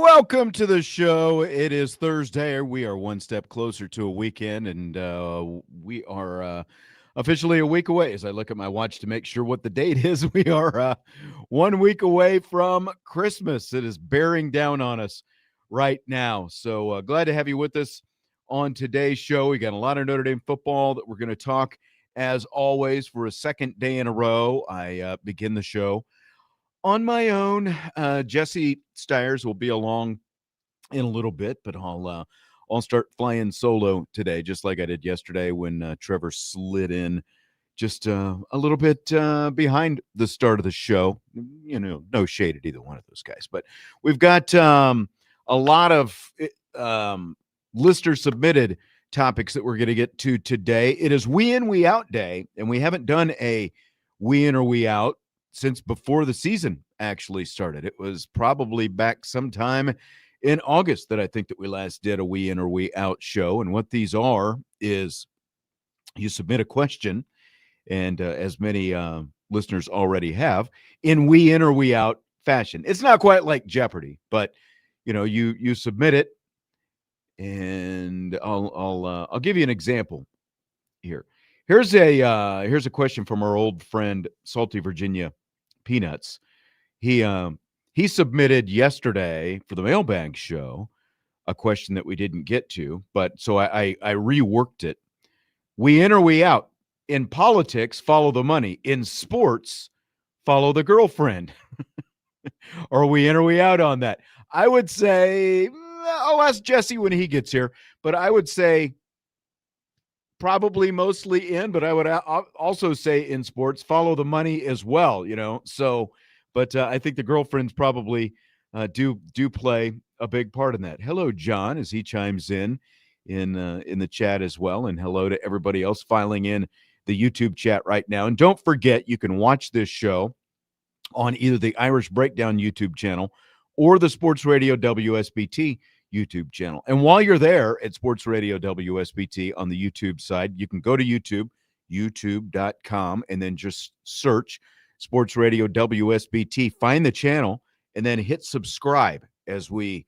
Welcome to the show. It is Thursday. We are one step closer to a weekend, and we are officially a week away. As I look at my watch to make sure what the date is, we are 1 week away from Christmas. It is bearing down on us right now. So glad to have you with us on today's show. We got a lot of Notre Dame football that we're going to talk, as always, for a second day in a row. I begin the show on my own. Jesse Stiers will be along in a little bit, but I'll start flying solo today, just like I did yesterday when Trevor slid in just a little bit behind the start of the show. You know, no shade at either one of those guys, but we've got a lot of listener submitted topics that we're going to get to today. It is we in, we out day, and we haven't done a we in or we out since before the season actually started. It was probably back sometime in August that I think that we last did a we in or we out show. And what these are is you submit a question, and as many listeners already have, in we in or we out fashion. It's not quite like Jeopardy, but you know, you submit it, and I'll give you an example here. Here's a question from our old friend Salty Virginia Peanuts. He submitted yesterday for the Mailbag show a question that we didn't get to, but so I reworked it. We in or we out? In politics, follow the money. In sports, follow the girlfriend. Are we in or we out on that? I would say, I'll ask Jesse when he gets here, but I would say probably mostly in, but I would also say in sports, follow the money as well, you know. So, but I think the girlfriends probably do play a big part in that. Hello, John, as he chimes in the chat as well, and hello to everybody else filing in the YouTube chat right now. And don't forget, you can watch this show on either the Irish Breakdown YouTube channel or the Sports Radio WSBT YouTube channel. And while you're there at Sports Radio WSBT on the YouTube side, you can go to YouTube, youtube.com, and then just search Sports Radio WSBT, find the channel, and then hit subscribe. As we've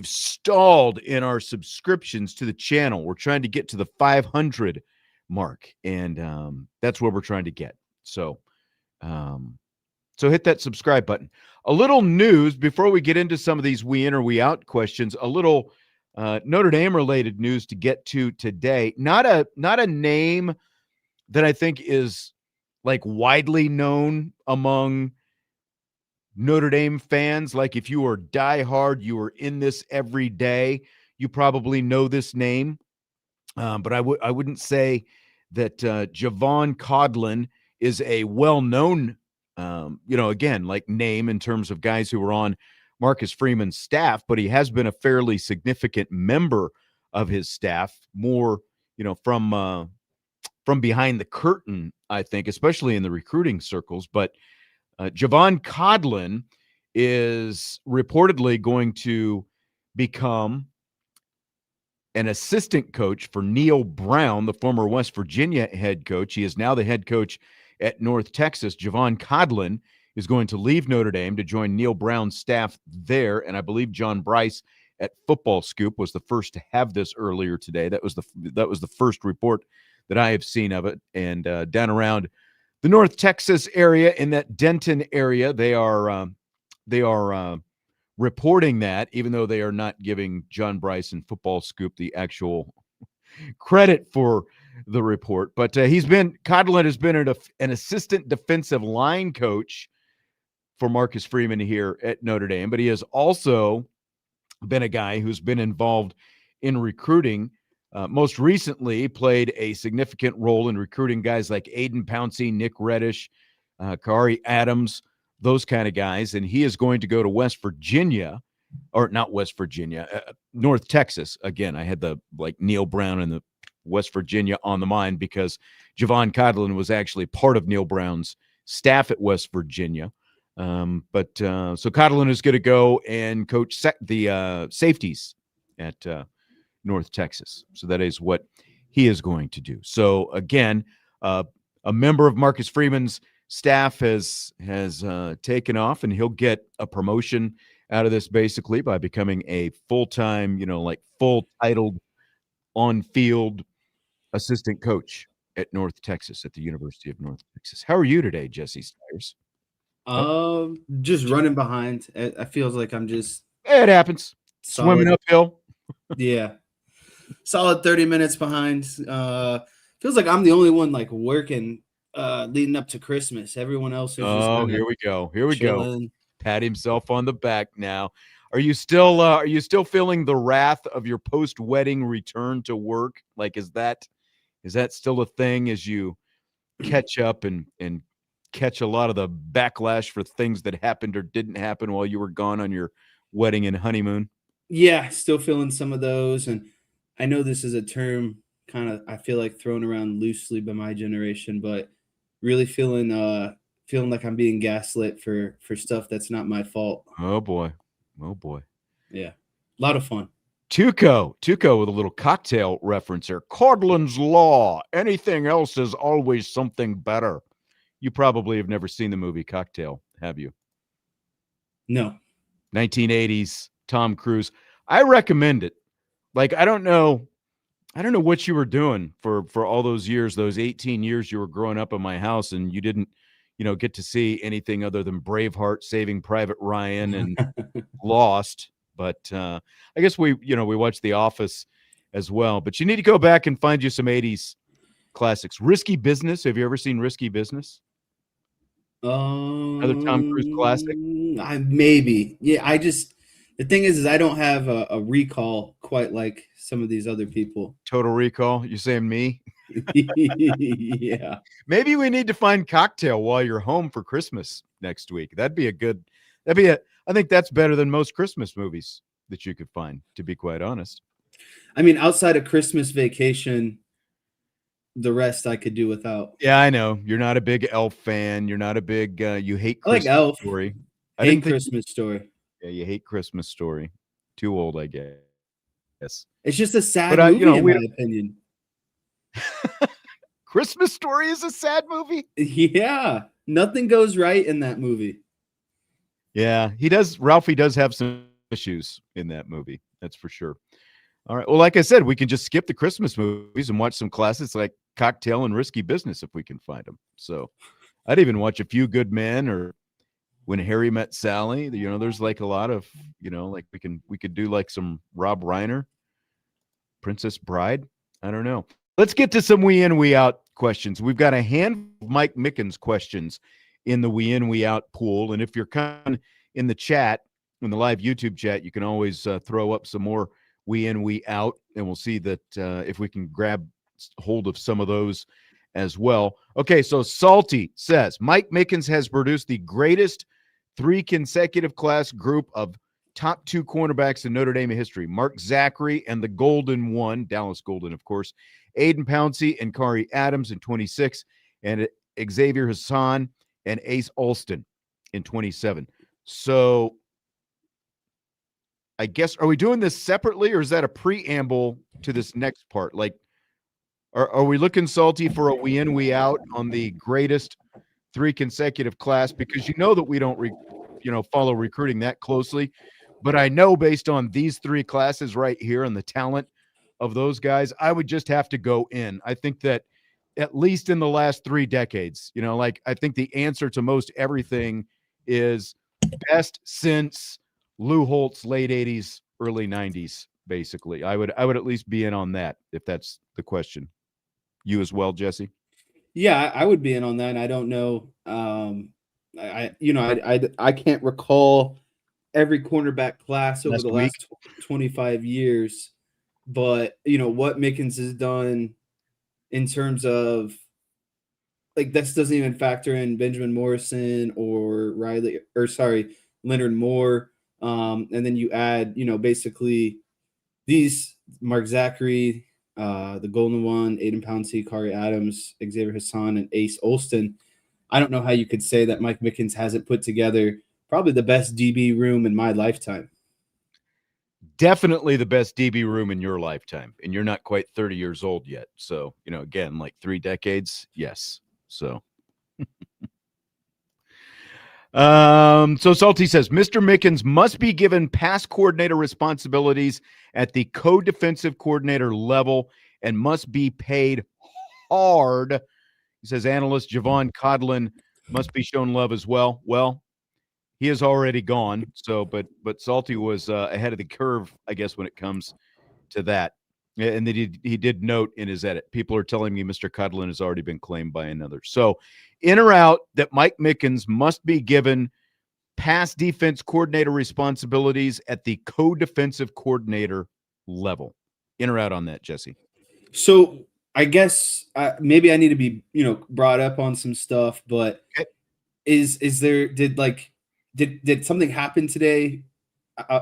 stalled in our subscriptions to the channel. We're trying to get to the 500 mark, and that's where we're trying to get. So hit that subscribe button. A little news before we get into some of these we in or we out questions. A little Notre Dame related news to get to today. Not a name that I think is like widely known among Notre Dame fans. Like if you are diehard, you are in this every day, you probably know this name. But I wouldn't say that Javon Codlin is a well-known again, like name in terms of guys who were on Marcus Freeman's staff, but he has been a fairly significant member of his staff, more, from behind the curtain, I think, especially in the recruiting circles. But Javon Codlin is reportedly going to become an assistant coach for Neil Brown, the former West Virginia head coach. He is now the head coach at North Texas. Javon Codlin is going to leave Notre Dame to join Neil Brown's staff there. And I believe John Bryce at Football Scoop was the first to have this earlier today. That was the first report that I have seen of it. And down around the North Texas area, in that Denton area, they are reporting that, even though they are not giving John Bryce and Football Scoop the actual credit for the report. But Codlin has been an assistant defensive line coach for Marcus Freeman here at Notre Dame, but he has also been a guy who's been involved in recruiting. Most recently played a significant role in recruiting guys like Aiden Pouncey, Nick Reddish, Kari Adams, those kind of guys. And he is going to go to West Virginia or not West Virginia, North Texas. Again, I had the Neil Brown and the West Virginia on the mind because Javon Codlin was actually part of Neil Brown's staff at West Virginia. So Codlin is going to go and coach the safeties at North Texas. So that is what he is going to do. So again, a member of Marcus Freeman's staff has taken off, and he'll get a promotion out of this basically by becoming a full-time, full titled on-field assistant coach at North Texas at the University of North Texas. How are you today, Jesse Stiers? Just running behind. It feels like I'm just It happens. solid. Swimming uphill. Yeah. Solid 30 minutes behind. Feels like I'm the only one working leading up to Christmas. Everyone else is just here we go. Here we chilling. go. Pat himself on the back now. Are you still feeling the wrath of your post-wedding return to work? Is that still a thing as you catch up and catch a lot of the backlash for things that happened or didn't happen while you were gone on your wedding and honeymoon? Yeah, still feeling some of those. And I know this is a term kind of, I feel like, thrown around loosely by my generation, but really feeling like I'm being gaslit for stuff that's not my fault. Oh boy. Yeah. A lot of fun. Tuco with a little cocktail reference here. Codlin's Law. Anything else is always something better. You probably have never seen the movie Cocktail, have you? No. 1980s, Tom Cruise. I recommend it. I don't know what you were doing for all those years, those 18 years you were growing up in my house, and you didn't, get to see anything other than Braveheart, Saving Private Ryan, and Lost. But I guess we watched The Office as well. But you need to go back and find you some 80s classics. Risky Business. Have you ever seen Risky Business? Another Tom Cruise classic? Maybe. Yeah, the thing is I don't have a recall quite like some of these other people. Total Recall? You saying me? Yeah. Maybe we need to find Cocktail while you're home for Christmas next week. I think that's better than most Christmas movies that you could find, to be quite honest. I mean, outside of Christmas Vacation, the rest I could do without. Yeah, I know. You're not a big Elf fan. You're not a big you hate Christmas Elf. Story. Christmas Story. Yeah, you hate Christmas Story. Too old, I guess. It's just a sad movie, in my opinion. Christmas Story is a sad movie? Yeah. Nothing goes right in that movie. Yeah, Ralphie does have some issues in that movie. That's for sure. All right. Well, like I said, we can just skip the Christmas movies and watch some classics like Cocktail and Risky Business if we can find them. So I'd even watch A Few Good Men or When Harry Met Sally. There's a lot of, we could do some Rob Reiner, Princess Bride. I don't know. Let's get to some we in, we out questions. We've got a handful of Mike Mickens questions in the we in, we out pool. And if you're kind of in the chat, in the live YouTube chat, you can always throw up some more we in, we out, and we'll see that if we can grab hold of some of those as well. Okay, so Salty says, Mike Mickens has produced the greatest 3 consecutive class group of top 2 cornerbacks in Notre Dame history. Mark Zachary and the Golden One, Dallas Golden, of course, Aiden Pouncey and Kari Adams in 26, and Xavier Hassan and Ace Alston in 27. So I guess, are we doing this separately, or is that a preamble to this next part? Are we looking, Salty, for a we in, we out on the greatest 3 consecutive class? Because that we don't, follow recruiting that closely. But I know based on these 3 classes right here and the talent of those guys, I would just have to go in. I think that at least in the last 3 decades, I think the answer to most everything is best since Lou Holtz, late 80s, early 90s, basically. I would at least be in on that, if that's the question. You as well, Jesse? Yeah, I would be in on that. I don't know. I can't recall every cornerback class over the last 25 years, but what Mickens has done in terms of this doesn't even factor in Benjamin Morrison or Leonard Moore. And then you add, basically these Mark Zachary, the Golden One, Aiden Pouncey, Kari Adams, Xavier Hassan, and Ace Olston. I don't know how you could say that Mike Mickens hasn't put together probably the best DB room in my lifetime. Definitely the best DB room in your lifetime, and you're not quite 30 years old yet. So, again, like 3 decades. Yes. So, so Salty says, Mr. Mickens must be given pass coordinator responsibilities at the co-defensive coordinator level and must be paid hard. He says, analyst Javon Codlin must be shown love as well. Well, he is already gone. So, but Salty was ahead of the curve, I guess, when it comes to that. And then he did note in his edit, people are telling me Mr. Codlin has already been claimed by another. So, in or out, that Mike Mickens must be given pass defense coordinator responsibilities at the co-defensive coordinator level. In or out on that, Jesse? So I guess maybe I need to be, brought up on some stuff, but okay. Did something happen today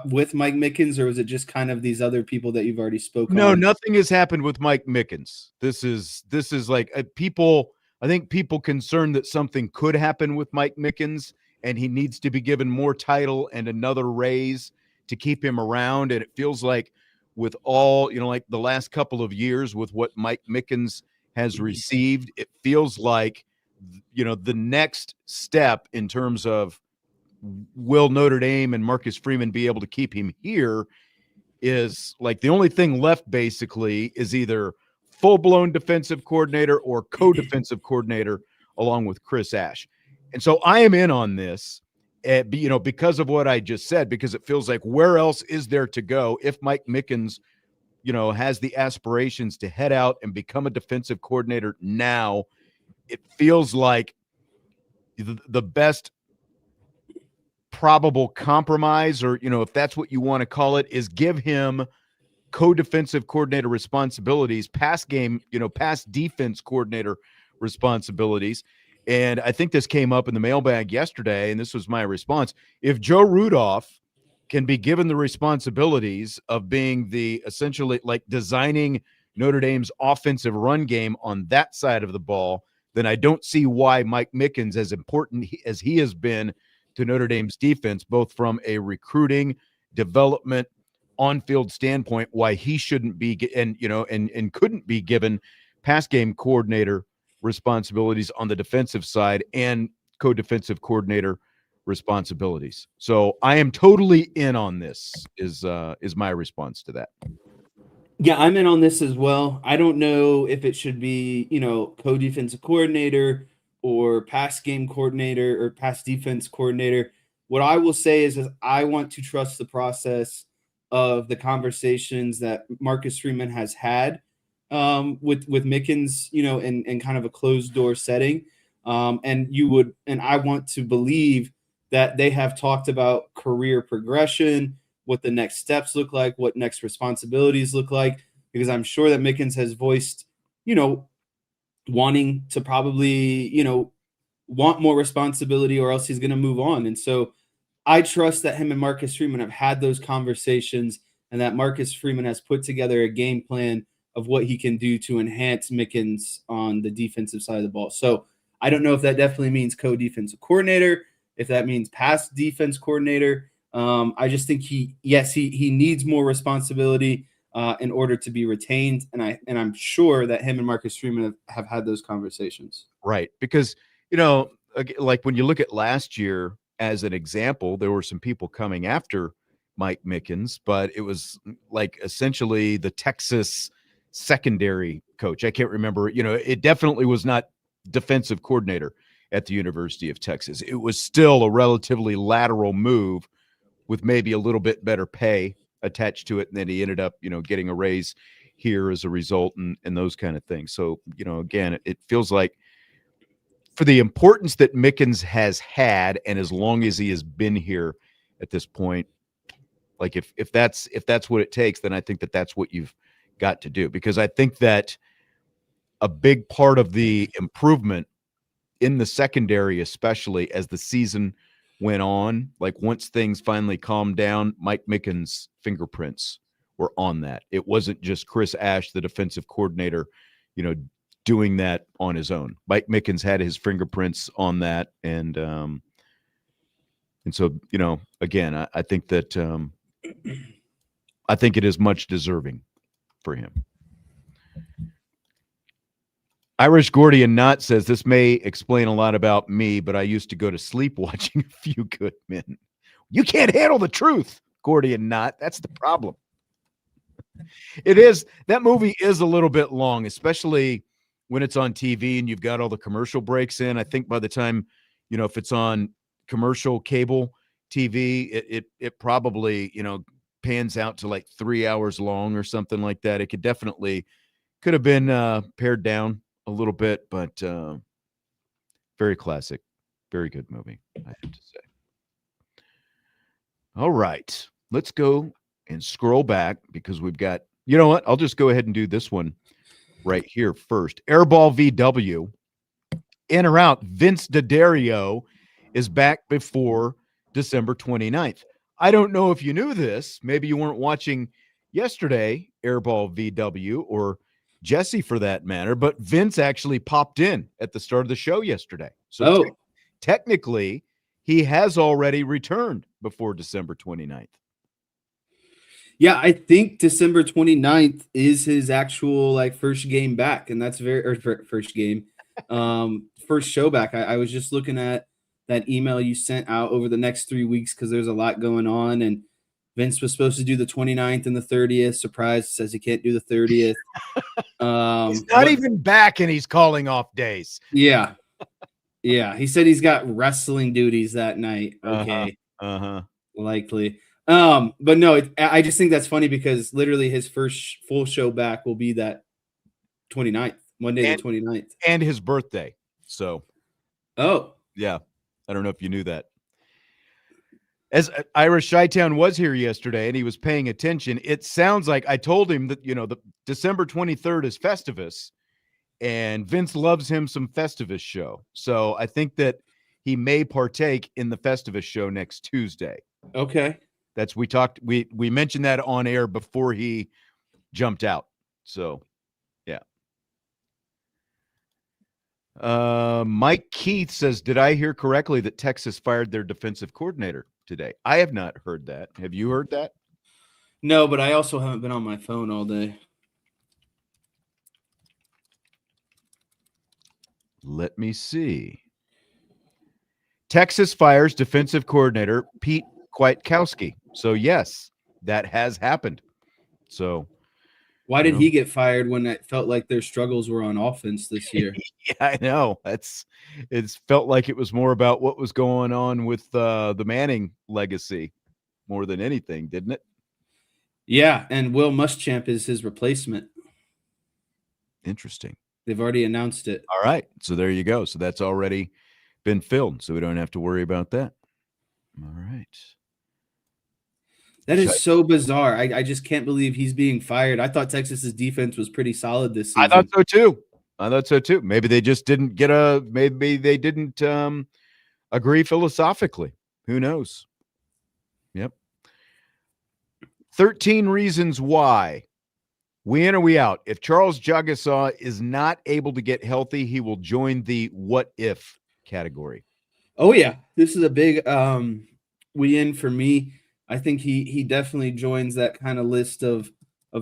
with Mike Mickens, or was it just kind of these other people that you've already spoken? No, nothing has happened with Mike Mickens. This is like people. I think people concerned that something could happen with Mike Mickens, and he needs to be given more title and another raise to keep him around. And it feels like with all, like the last couple of years with what Mike Mickens has received, it feels like, the next step in terms of will Notre Dame and Marcus Freeman be able to keep him here is like the only thing left basically is either full-blown defensive coordinator or co-defensive coordinator along with Chris Ash. And so I am in on this, because of what I just said, because it feels like where else is there to go if Mike Mickens, has the aspirations to head out and become a defensive coordinator now. It feels like the best probable compromise, or, if that's what you want to call it, is give him co-defensive coordinator responsibilities, pass defense coordinator responsibilities. And I think this came up in the mailbag yesterday, and this was my response. If Joe Rudolph can be given the responsibilities of being the essentially like designing Notre Dame's offensive run game on that side of the ball, then I don't see why Mike Mickens, as important as he has been to Notre Dame's defense, both from a recruiting, development, on-field standpoint, why he shouldn't be and couldn't be given pass game coordinator responsibilities on the defensive side and co-defensive coordinator responsibilities. So I am totally in on this is my response to that. Yeah, I'm in on this as well. I don't know if it should be, co-defensive coordinator or pass game coordinator or pass defense coordinator. What I will say is I want to trust the process of the conversations that Marcus Freeman has had with Mickens, in kind of a closed door setting. And I want to believe that they have talked about career progression, what the next steps look like, what next responsibilities look like, because I'm sure that Mickens has voiced, wanting to probably, want more responsibility or else he's going to move on. And so I trust that him and Marcus Freeman have had those conversations and that Marcus Freeman has put together a game plan of what he can do to enhance Mickens on the defensive side of the ball. So I don't know if that definitely means co-defensive coordinator, if that means pass defense coordinator. I just think he needs more responsibility in order to be retained. And I'm sure that him and Marcus Freeman have had those conversations. Right. Because, like when you look at last year as an example, there were some people coming after Mike Mickens, but it was like essentially the Texas secondary coach. I can't remember, it definitely was not defensive coordinator at the University of Texas. It was still a relatively lateral move with maybe a little bit better pay attached to it. And then he ended up, getting a raise here as a result and those kind of things. So, again, it feels like for the importance that Mickens has had, and as long as he has been here at this point, like if that's what it takes, then I think that that's what you've got to do. Because I think that a big part of the improvement in the secondary, especially as the season went on, like once things finally calmed down, Mike Mickens' fingerprints were on that. It wasn't just Chris Ash, the defensive coordinator, doing that on his own. Mike Mickens had his fingerprints on that, and so again, I think that I think it is much deserving for him. Irish Gordian Knott says, this may explain a lot about me, but I used to go to sleep watching A Few Good Men. You can't handle the truth, Gordian Knott. That's the problem. It is. That movie is a little bit long, especially when it's on TV and you've got all the commercial breaks in. I think by the time, if it's on commercial cable TV, it probably, pans out to like 3 hours long or something like that. It could have been pared down a little bit, but very classic, very good movie, I have to say. All right, let's go and scroll back because we've got, you know what? I'll just go ahead and do this one right here first. Airball VW, in or out, Vince D'Addario is back before December 29th. I don't know if you knew this. Maybe you weren't watching yesterday, Airball VW, or Jesse for that matter, but Vince actually popped in at the start of the show yesterday. So technically, he has already returned before December 29th. Yeah, I think December 29th is his actual first game back, and that's first game, first show back. I was just looking at that email you sent out over the next 3 weeks because there's a lot going on, and Vince was supposed to do the 29th and the 30th. Surprise, says he can't do the 30th. He's not even back, and he's calling off days. Yeah. Yeah. He said he's got wrestling duties that night. Okay. Likely. But no, I just think that's funny because literally his first full show back will be that 29th, Monday the 29th. And his birthday. So. Oh. Yeah. I don't know if you knew that. As Irish Chi-Town was here yesterday and he was paying attention, it sounds like I told him that, the December 23rd is Festivus and Vince loves him some Festivus show. So I think that he may partake in the Festivus show next Tuesday. Okay. We mentioned that on air before he jumped out. So, yeah. Mike Keith says, did I hear correctly that Texas fired their defensive coordinator today? I have not heard that. Have you heard that? No, but I also haven't been on my phone all day. Let me see. Texas fires defensive coordinator Pete Kwiatkowski. So, yes, that has happened. So, why did he get fired when it felt like their struggles were on offense this year? Yeah, I know. It's felt like it was more about what was going on with the Manning legacy more than anything, didn't it? Yeah, and Will Muschamp is his replacement. Interesting. They've already announced it. All right. So there you go. So that's already been filled, so we don't have to worry about that. All right. That is so bizarre. I just can't believe he's being fired. I thought Texas's defense was pretty solid this season. I thought so too. Maybe they just didn't maybe they didn't agree philosophically. Who knows? Yep. 13 reasons why. We in or we out. If Charles Jagasaw is not able to get healthy, he will join the what if category. Oh yeah. This is a big we in for me. I think he definitely joins that kind of list of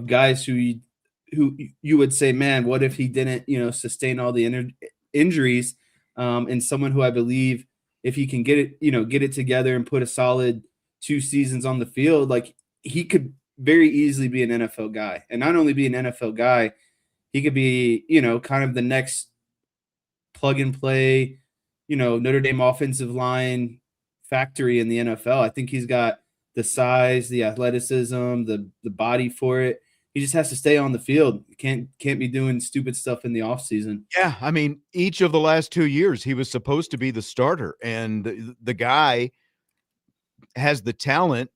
guys who you would say, man, what if he didn't, sustain all the injuries, and someone who I believe if he can get it together and put a solid 2 seasons on the field, like he could very easily be an NFL guy, and not only be an NFL guy, he could be, kind of the next plug and play, Notre Dame offensive line factory in the NFL. I think he's got the size, the athleticism, the body for it. He just has to stay on the field. Can't be doing stupid stuff in the offseason. Yeah, I mean, each of the last 2 years, he was supposed to be the starter, and the guy has the talent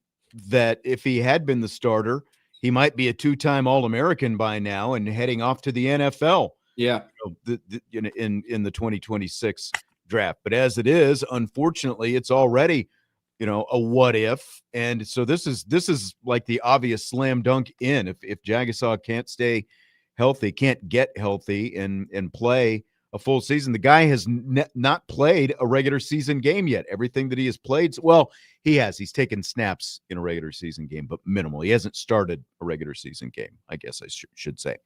that if he had been the starter, he might be a 2-time All-American by now and heading off to the NFL. Yeah, in the 2026 draft. But as it is, unfortunately, it's already, a what if. And so this is like the obvious slam dunk in. If Jagasaw can't stay healthy, can't get healthy and play a full season. The guy has not played a regular season game yet. Everything that he has played, well, he has. He's taken snaps in a regular season game, but minimal. He hasn't started a regular season game, I guess I should say.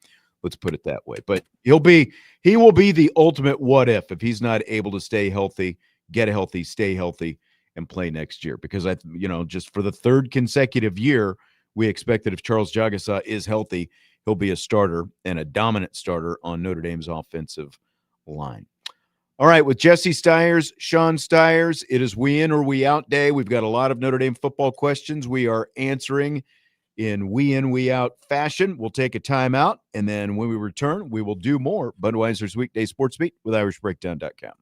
Let's put it that way. But he will be the ultimate what if he's not able to stay healthy, get healthy, stay healthy, and play next year. Because just for the third consecutive year, we expect that if Charles Jagasaw is healthy, he'll be a starter and a dominant starter on Notre Dame's offensive line. All right, with Jesse Stiers, Sean Stiers, it is we in or we out day. We've got a lot of Notre Dame football questions we are answering in we in, we out fashion. We'll take a timeout, and then when we return, we will do more Budweiser's Weekday Sports Beat with IrishBreakdown.com.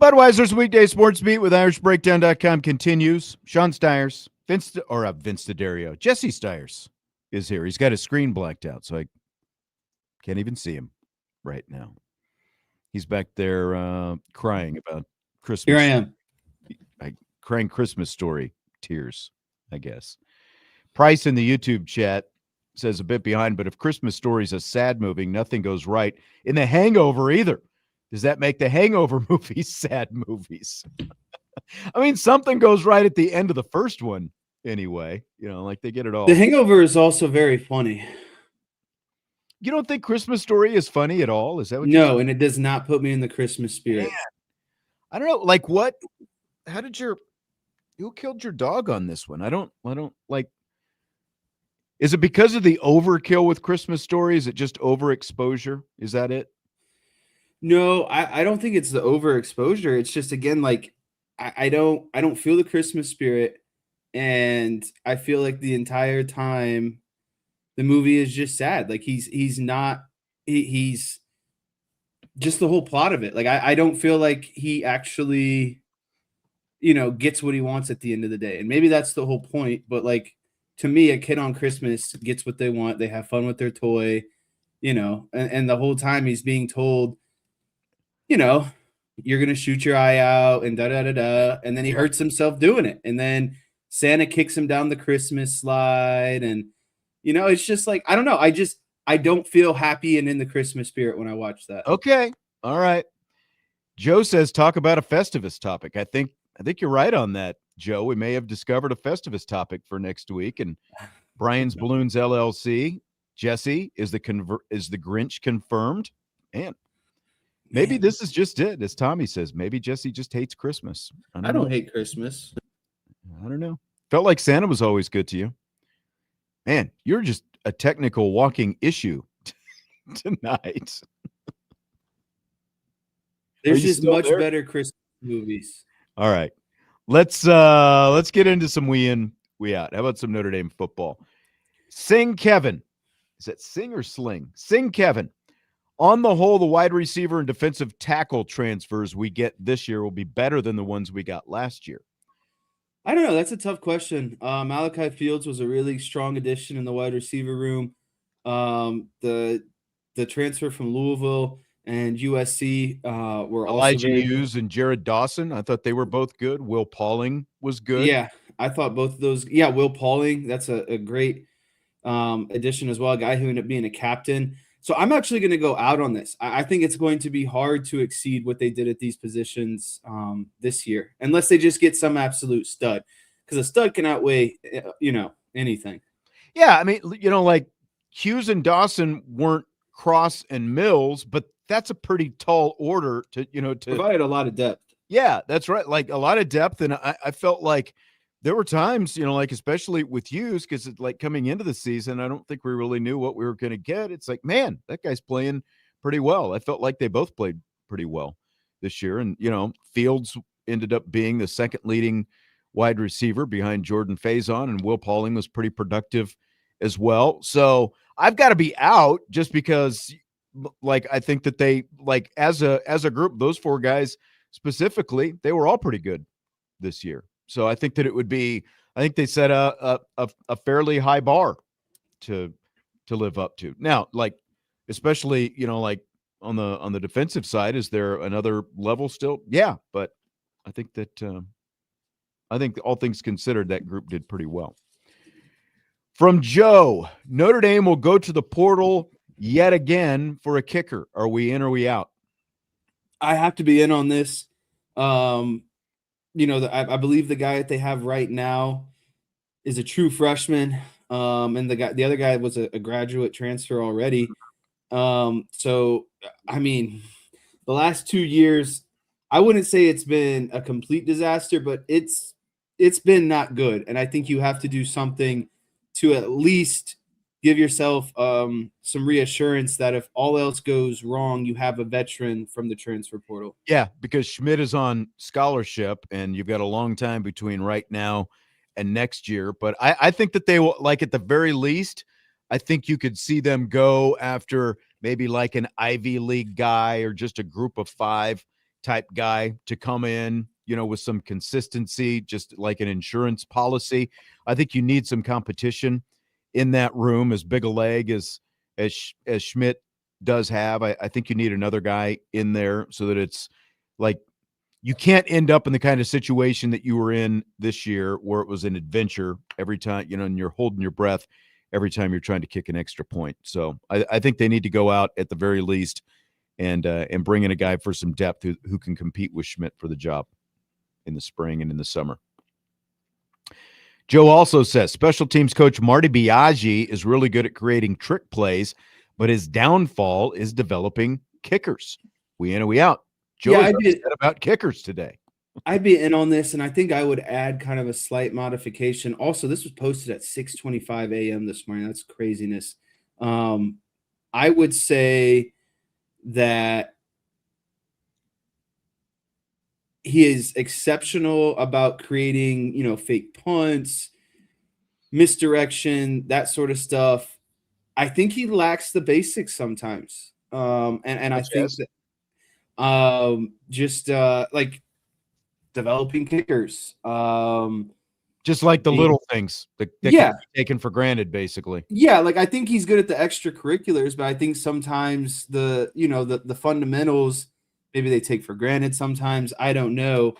Budweiser's weekday sports beat with IrishBreakdown.com continues. Sean Stiers, Vince D'Addario, Jesse Stiers is here. He's got his screen blacked out, so I can't even see him right now. He's back there crying about Christmas. Here I am. Crying Christmas story tears, I guess. Price in the YouTube chat says a bit behind, but if Christmas Story is a sad movie, nothing goes right in The Hangover either. Does that make the Hangover movies sad movies? I mean, something goes right at the end of the first one anyway. You know, like they get it all. The Hangover is also very funny. You don't think Christmas Story is funny at all? Is that what No, and it does not put me in the Christmas spirit. Man, I don't know. Like what? How did who killed your dog on this one? I don't like. Is it because of the overkill with Christmas Story? Is it just overexposure? Is that it? No, I don't think it's the overexposure. It's just, again, like I don't feel the Christmas spirit, and I feel like the entire time the movie is just sad. Like he's just the whole plot of it. Like I don't feel like he actually, gets what he wants at the end of the day. And maybe that's the whole point, but like to me, a kid on Christmas gets what they want. They have fun with their toy, and the whole time he's being told, you're going to shoot your eye out and da-da-da-da. And then he hurts himself doing it. And then Santa kicks him down the Christmas slide. And, it's just like, I don't know. I don't feel happy and in the Christmas spirit when I watch that. Okay. All right. Joe says, talk about a Festivus topic. I think you're right on that, Joe. We may have discovered a Festivus topic for next week. And Brian's Balloons LLC, Jesse, is the Grinch confirmed? And maybe this is just it, as Tommy says. Maybe Jesse just hates Christmas. I don't hate Christmas. I don't know. Felt like Santa was always good to you. Man, you're just a technical walking issue tonight. There's just much better Christmas movies. All right. Let's get into some we in, we out. How about some Notre Dame football? Sing Kevin. Is that sing or sling? Sing Kevin. On the whole, the wide receiver and defensive tackle transfers we get this year will be better than the ones we got last year. I don't know. That's a tough question. Malachi Fields was a really strong addition in the wide receiver room. The transfer from Louisville and USC were Elijah also Hughes and Jared Dawson. I thought they were both good. Will Pauling was good. Yeah, I thought both of those. Yeah, Will Pauling. That's a great addition as well. A guy who ended up being a captain. So I'm actually going to go out on this. I think it's going to be hard to exceed what they did at these positions this year, unless they just get some absolute stud, because a stud can outweigh, anything. Yeah, I mean, like Hughes and Dawson weren't Cross and Mills, but that's a pretty tall order to provide a lot of depth. Yeah, that's right. Like a lot of depth. And I felt like there were times, like especially with Hughes, because it's like coming into the season, I don't think we really knew what we were going to get. It's like, man, that guy's playing pretty well. I felt like they both played pretty well this year. And, Fields ended up being the second leading wide receiver behind Jordan Faison, and Will Pauling was pretty productive as well. So I've got to be out just because, like, I think that they, like, as a group, those four guys specifically, they were all pretty good this year. So I think that it would be, I think they set a fairly high bar to live up to. Now, like, especially, like on the defensive side, is there another level still? Yeah, but I think that I think all things considered, that group did pretty well. From Joe, Notre Dame will go to the portal yet again for a kicker. Are we in or are we out? I have to be in on this. I believe the guy that they have right now is a true freshman, and the other guy was a graduate transfer already. So, I mean, the last 2 years, I wouldn't say it's been a complete disaster, but it's been not good. And I think you have to do something to at least give yourself some reassurance that if all else goes wrong, you have a veteran from the transfer portal. Yeah, because Schmidt is on scholarship, and you've got a long time between right now and next year. But I think that they will, like, at the very least, I think you could see them go after maybe like an Ivy League guy or just a group of 5 type guy to come in, with some consistency, just like an insurance policy. I think you need some competition in that room, as big a leg as Schmidt does have. I think you need another guy in there so that it's like you can't end up in the kind of situation that you were in this year where it was an adventure every time, and you're holding your breath every time you're trying to kick an extra point. So I think they need to go out at the very least and bring in a guy for some depth who can compete with Schmidt for the job in the spring and in the summer. Joe also says special teams coach Marty Biaggi is really good at creating trick plays, but his downfall is developing kickers. We in and we out. Joe is upset about kickers today. I'd be in on this, and I think I would add kind of a slight modification. Also, this was posted at 6:25 a.m. this morning. That's craziness. I would say that he is exceptional about creating, fake punts, misdirection, that sort of stuff. I think he lacks the basics sometimes. And I think that just like developing kickers. Just like the little things that can be taken for granted, basically. Yeah, like I think he's good at the extracurriculars, but I think sometimes the fundamentals maybe they take for granted sometimes. I don't know.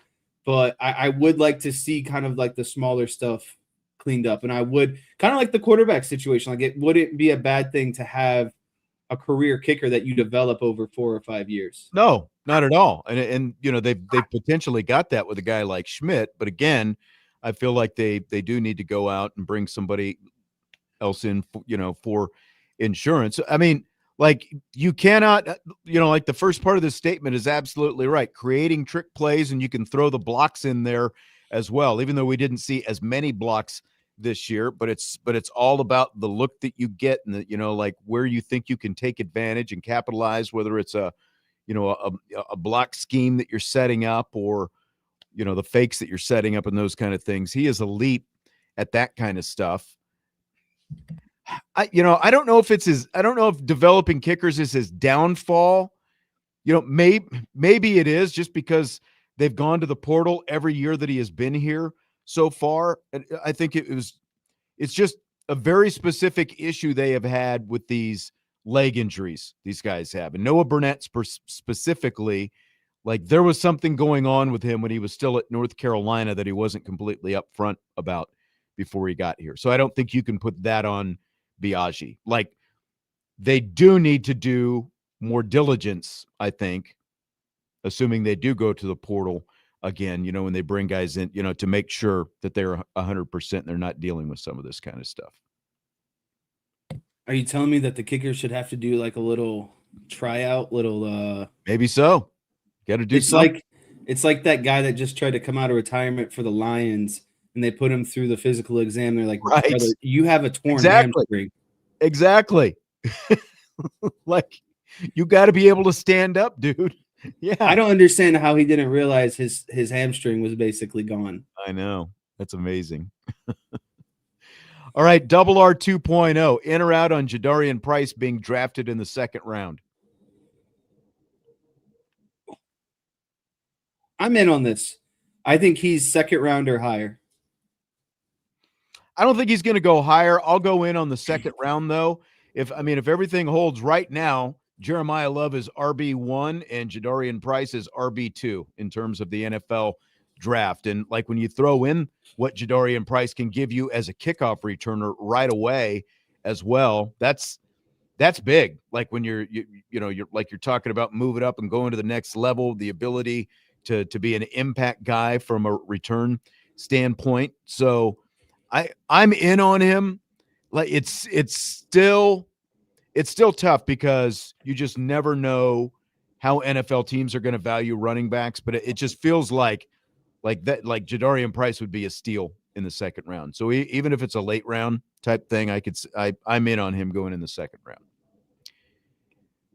But I would like to see kind of like the smaller stuff cleaned up. And I would kind of like the quarterback situation. Like it wouldn't be a bad thing to have a career kicker that you develop over 4 or 5 years. No, not at all. And they've potentially got that with a guy like Schmidt. But again, I feel like they do need to go out and bring somebody else in, for insurance. I mean, like you cannot, like the first part of this statement is absolutely right. Creating trick plays, and you can throw the blocks in there as well, even though we didn't see as many blocks this year, but it's all about the look that you get and the, like where you think you can take advantage and capitalize, whether it's a block scheme that you're setting up or, the fakes that you're setting up and those kind of things. He is elite at that kind of stuff. I don't know if developing kickers is his downfall. Maybe it is just because they've gone to the portal every year that he has been here so far. And I think it's just a very specific issue they have had with these leg injuries these guys have. And Noah Burnett specifically, like there was something going on with him when he was still at North Carolina that he wasn't completely upfront about before he got here. So I don't think you can put that on Biaggi. Like they do need to do more diligence, I think, assuming they do go to the portal again, when they bring guys in, to make sure that they're 100% and they're not dealing with some of this kind of stuff. Are you telling me that the kicker should have to do like a little tryout, maybe so. Got to do something. It's like that guy that just tried to come out of retirement for the Lions and they put him through the physical exam. They're like, right. Brother, you have a torn hamstring. Exactly. Like you got to be able to stand up, dude. Yeah. I don't understand how he didn't realize his hamstring was basically gone. I know. That's amazing. All right, Double R 2.0. In or out on Jadarian Price being drafted in the second round? I'm in on this. I think he's second round or higher. I don't think he's going to go higher. I'll go in on the second round, though. If everything holds right now, Jeremiah Love is RB1 and Jadarian Price is RB2 in terms of the NFL draft. And like when you throw in what Jadarian Price can give you as a kickoff returner right away as well, that's big. Like when you're talking about moving up and going to the next level, the ability to be an impact guy from a return standpoint. So I'm in on him. Like it's still tough because you just never know how NFL teams are going to value running backs, but it just feels like Jadarian Price would be a steal in the second round. So even if it's a late round type thing, I'm in on him going in the second round.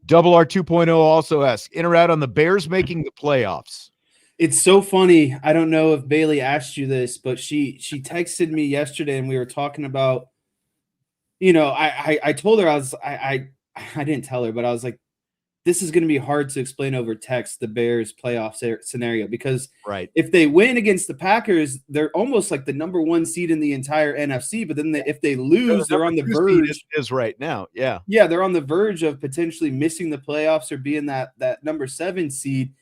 Double R 2.0 also asks, in or out on the Bears making the playoffs? It's so funny. I don't know if Bailey asked you this, but she texted me yesterday and we were talking about, I told her I didn't tell her, but I was like, this is going to be hard to explain over text, the Bears playoff scenario, because Right. if they win against the Packers, they're almost like the number 1 seed in the entire NFC. But then if they lose, they're on the verge. Is right now. Yeah. Yeah, they're on the verge of potentially missing the playoffs or being that number 7 seed.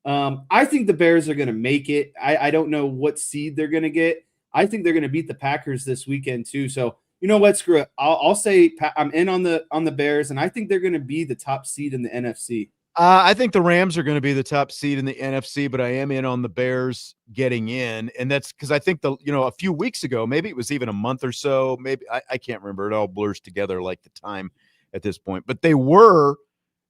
I think the Bears are going to make it. I don't know what seed they're going to get. I think they're going to beat the Packers this weekend too. So you know what? Screw it. I'll say I'm in on the Bears, and I think they're going to be the top seed in the NFC. I think the Rams are going to be the top seed in the NFC, but I am in on the Bears getting in, and that's because I think a few weeks ago, maybe it was even a month or so, maybe I can't remember. It all blurs together like the time at this point, but they were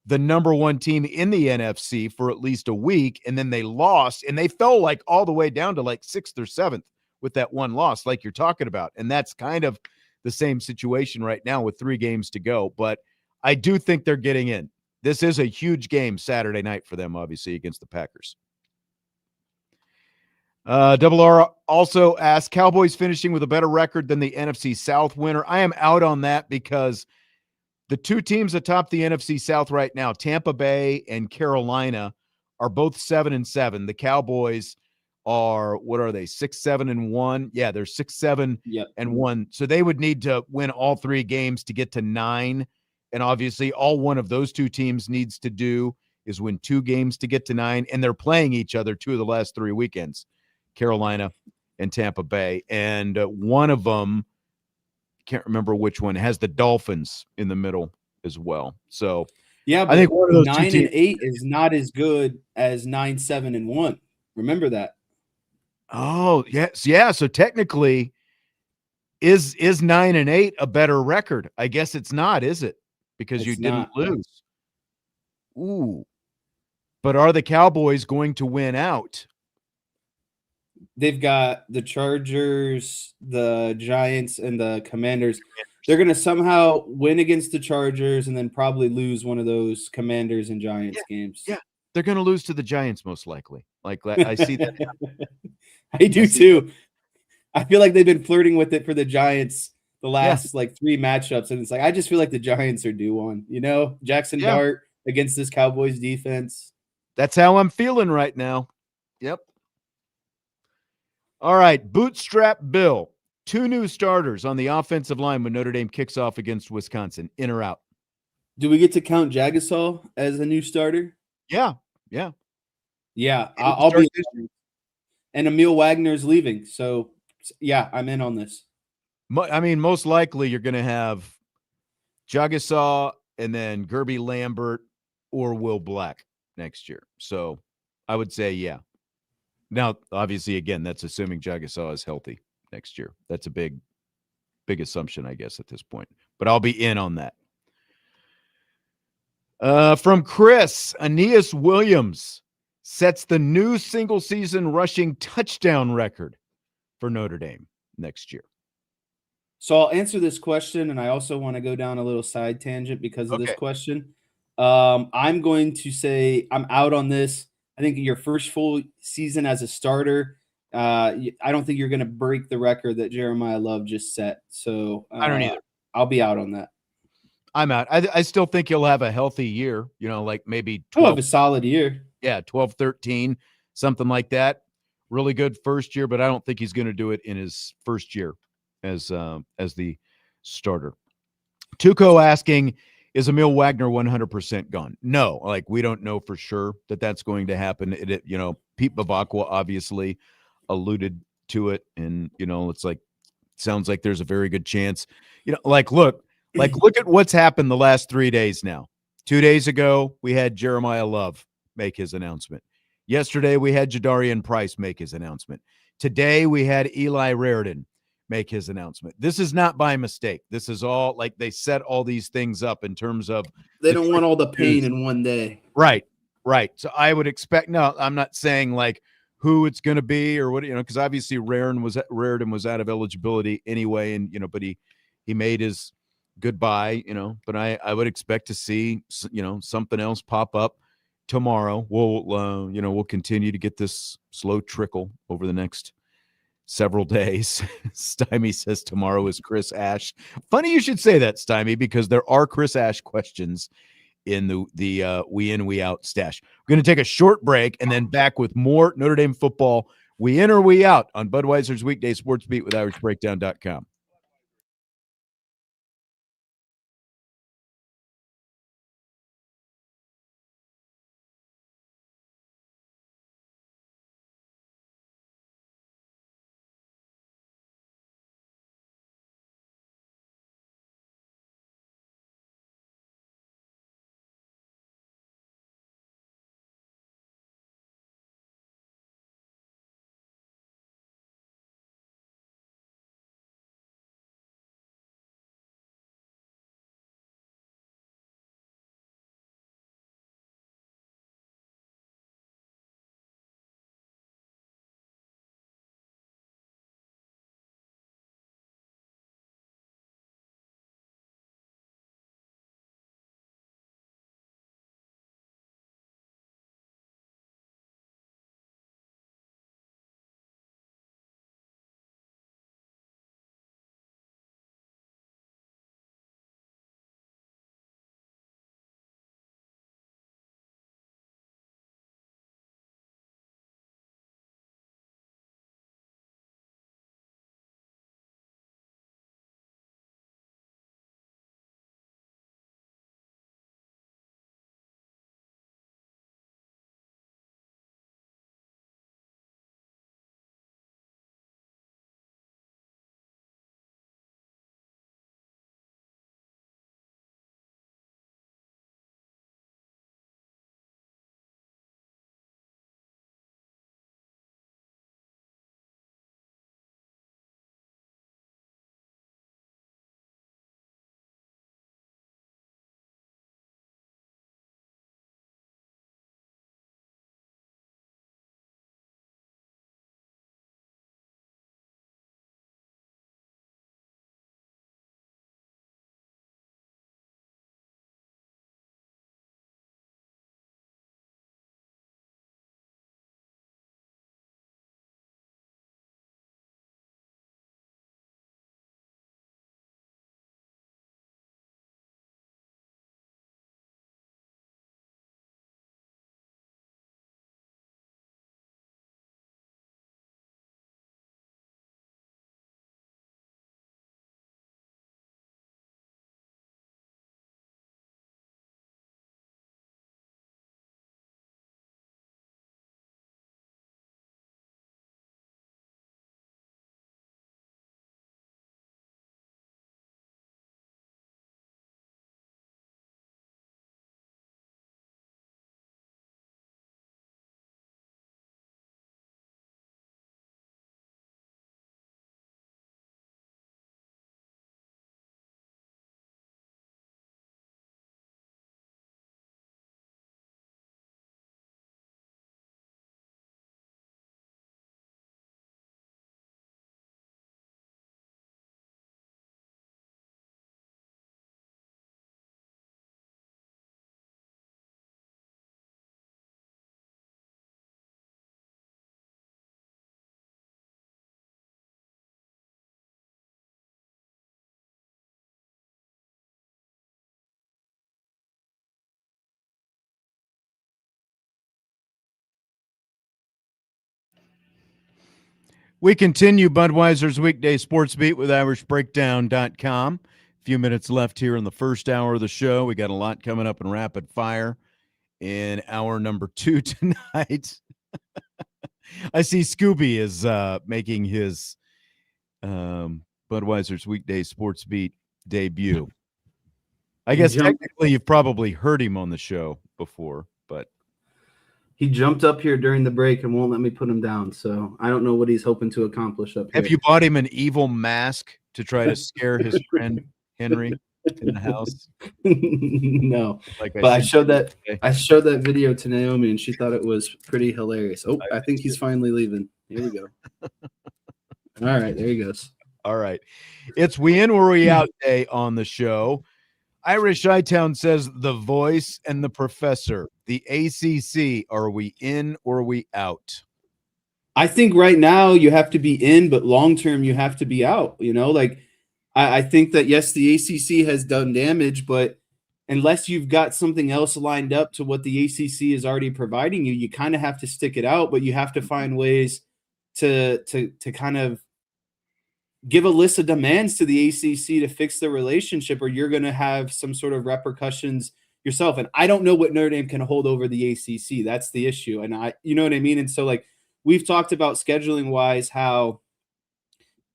the number 1 team in the NFC for at least a week, and then they lost, and they fell like all the way down to like 6th or 7th with that one loss, like you're talking about, and that's kind of the same situation right now with 3 games to go. But I do think they're getting in. This is a huge game Saturday night for them, obviously, against the Packers. Double R also asked, Cowboys finishing with a better record than the NFC South winner. I am out on that because the 2 teams atop the NFC South right now, Tampa Bay and Carolina, are both 7-7. The Cowboys are, what are they, 6-7-1? Yeah, they're 6-7-1. So they would need to win all 3 games to get to 9. And obviously, all one of those 2 teams needs to do is win 2 games to get to 9. And they're playing each other 2 of the last 3 weekends, Carolina and Tampa Bay. And one of them, can't remember which one, has the Dolphins in the middle as well. So yeah, but I think one of those 9-8 is not as good as 9-7-1. Remember that. Oh, yes. Yeah. So technically, is 9-8 a better record? I guess it's not, is it? Because you didn't lose. Ooh. But are the Cowboys going to win out? They've got the Chargers, the Giants, and the Commanders. They're going to somehow win against the Chargers and then probably lose one of those Commanders and Giants games. Yeah. They're going to lose to the Giants most likely. Like I see that. I do too. I feel like they've been flirting with it for the Giants the last 3 matchups, and it's like I just feel like the Giants are due one. Jackson Dart against this Cowboys defense. That's how I'm feeling right now. Yep. All right, Bootstrap Bill. 2 new starters on the offensive line when Notre Dame kicks off against Wisconsin. In or out? Do we get to count Jagasaw as a new starter? Yeah. I'll be. And Emil Wagner's leaving, so yeah, I'm in on this. I mean, most likely you're going to have Jagasaw and then Gerby Lambert or Will Black next year. So I would say, yeah. Now, obviously, again, that's assuming Jagasaw is healthy next year. That's a big assumption, I guess, at this point. But I'll be in on that. From Chris, Aeneas Williams sets the new single-season rushing touchdown record for Notre Dame next year. So I'll answer this question, and I also want to go down a little side tangent because of this question. I'm going to say I'm out on this. I think your first full season as a starter, I don't think you're going to break the record that Jeremiah Love just set. So I don't either. I'll be out on that. I'm out. I still think he'll have a healthy year, like maybe 12. He'll have a solid year. Yeah, 12, 13, something like that. Really good first year, but I don't think he's going to do it in his first year as the starter. Tuco asking, is Emil Wagner 100% gone? No, we don't know for sure that that's going to happen. Pete Bavacqua obviously alluded to it, and it's sounds like there's a very good chance. Look at what's happened the last 3 days now. 2 days ago, we had Jeremiah Love make his announcement. Yesterday, we had Jadarian Price make his announcement. Today, we had Eli Raridan make his announcement. This is not by mistake. This is all they set all these things up in terms of they don't want all the pain in one day. Right. So I would expect. No, I'm not saying who it's going to be or what, because obviously Raridan was out of eligibility anyway, and but he made his goodbye, but I would expect to see something else pop up tomorrow. We'll continue to get this slow trickle over the next several days. Stymie says tomorrow is Chris Ash. Funny you should say that, Stymie, because there are Chris Ash questions in the we in, we out stash. We're going to take a short break and then back with more Notre Dame football. We in or we out on Budweiser's Weekday Sports Beat with IrishBreakdown.com. We continue Budweiser's Weekday Sports Beat with IrishBreakdown.com. A few minutes left here in the first hour of the show. We got a lot coming up in rapid fire in hour number 2 tonight. I see Scooby is making his Budweiser's Weekday Sports Beat debut. I guess technically you've probably heard him on the show before, but he jumped up here during the break and won't let me put him down. So I don't know what he's hoping to accomplish up here. Have you bought him an evil mask to try to scare his friend Henry in the house? No, but I showed that video to Naomi and she thought it was pretty hilarious. Oh, I think he's finally leaving. Here we go. All right, there he goes. All right. It's We In or We Out day on the show. Irish I-Town says the voice and the professor. The ACC, are we in or are we out? I think right now you have to be in, but long-term you have to be out. You know, like I think that, yes, the ACC has done damage, but unless you've got something else lined up to what the ACC is already providing you, you kind of have to stick it out, but you have to find ways to kind of give a list of demands to the ACC to fix the relationship, or you're going to have some sort of repercussions yourself. And I don't know what Notre Dame can hold over the ACC. That's the issue. And you know what I mean? And so, like, we've talked about scheduling wise, how,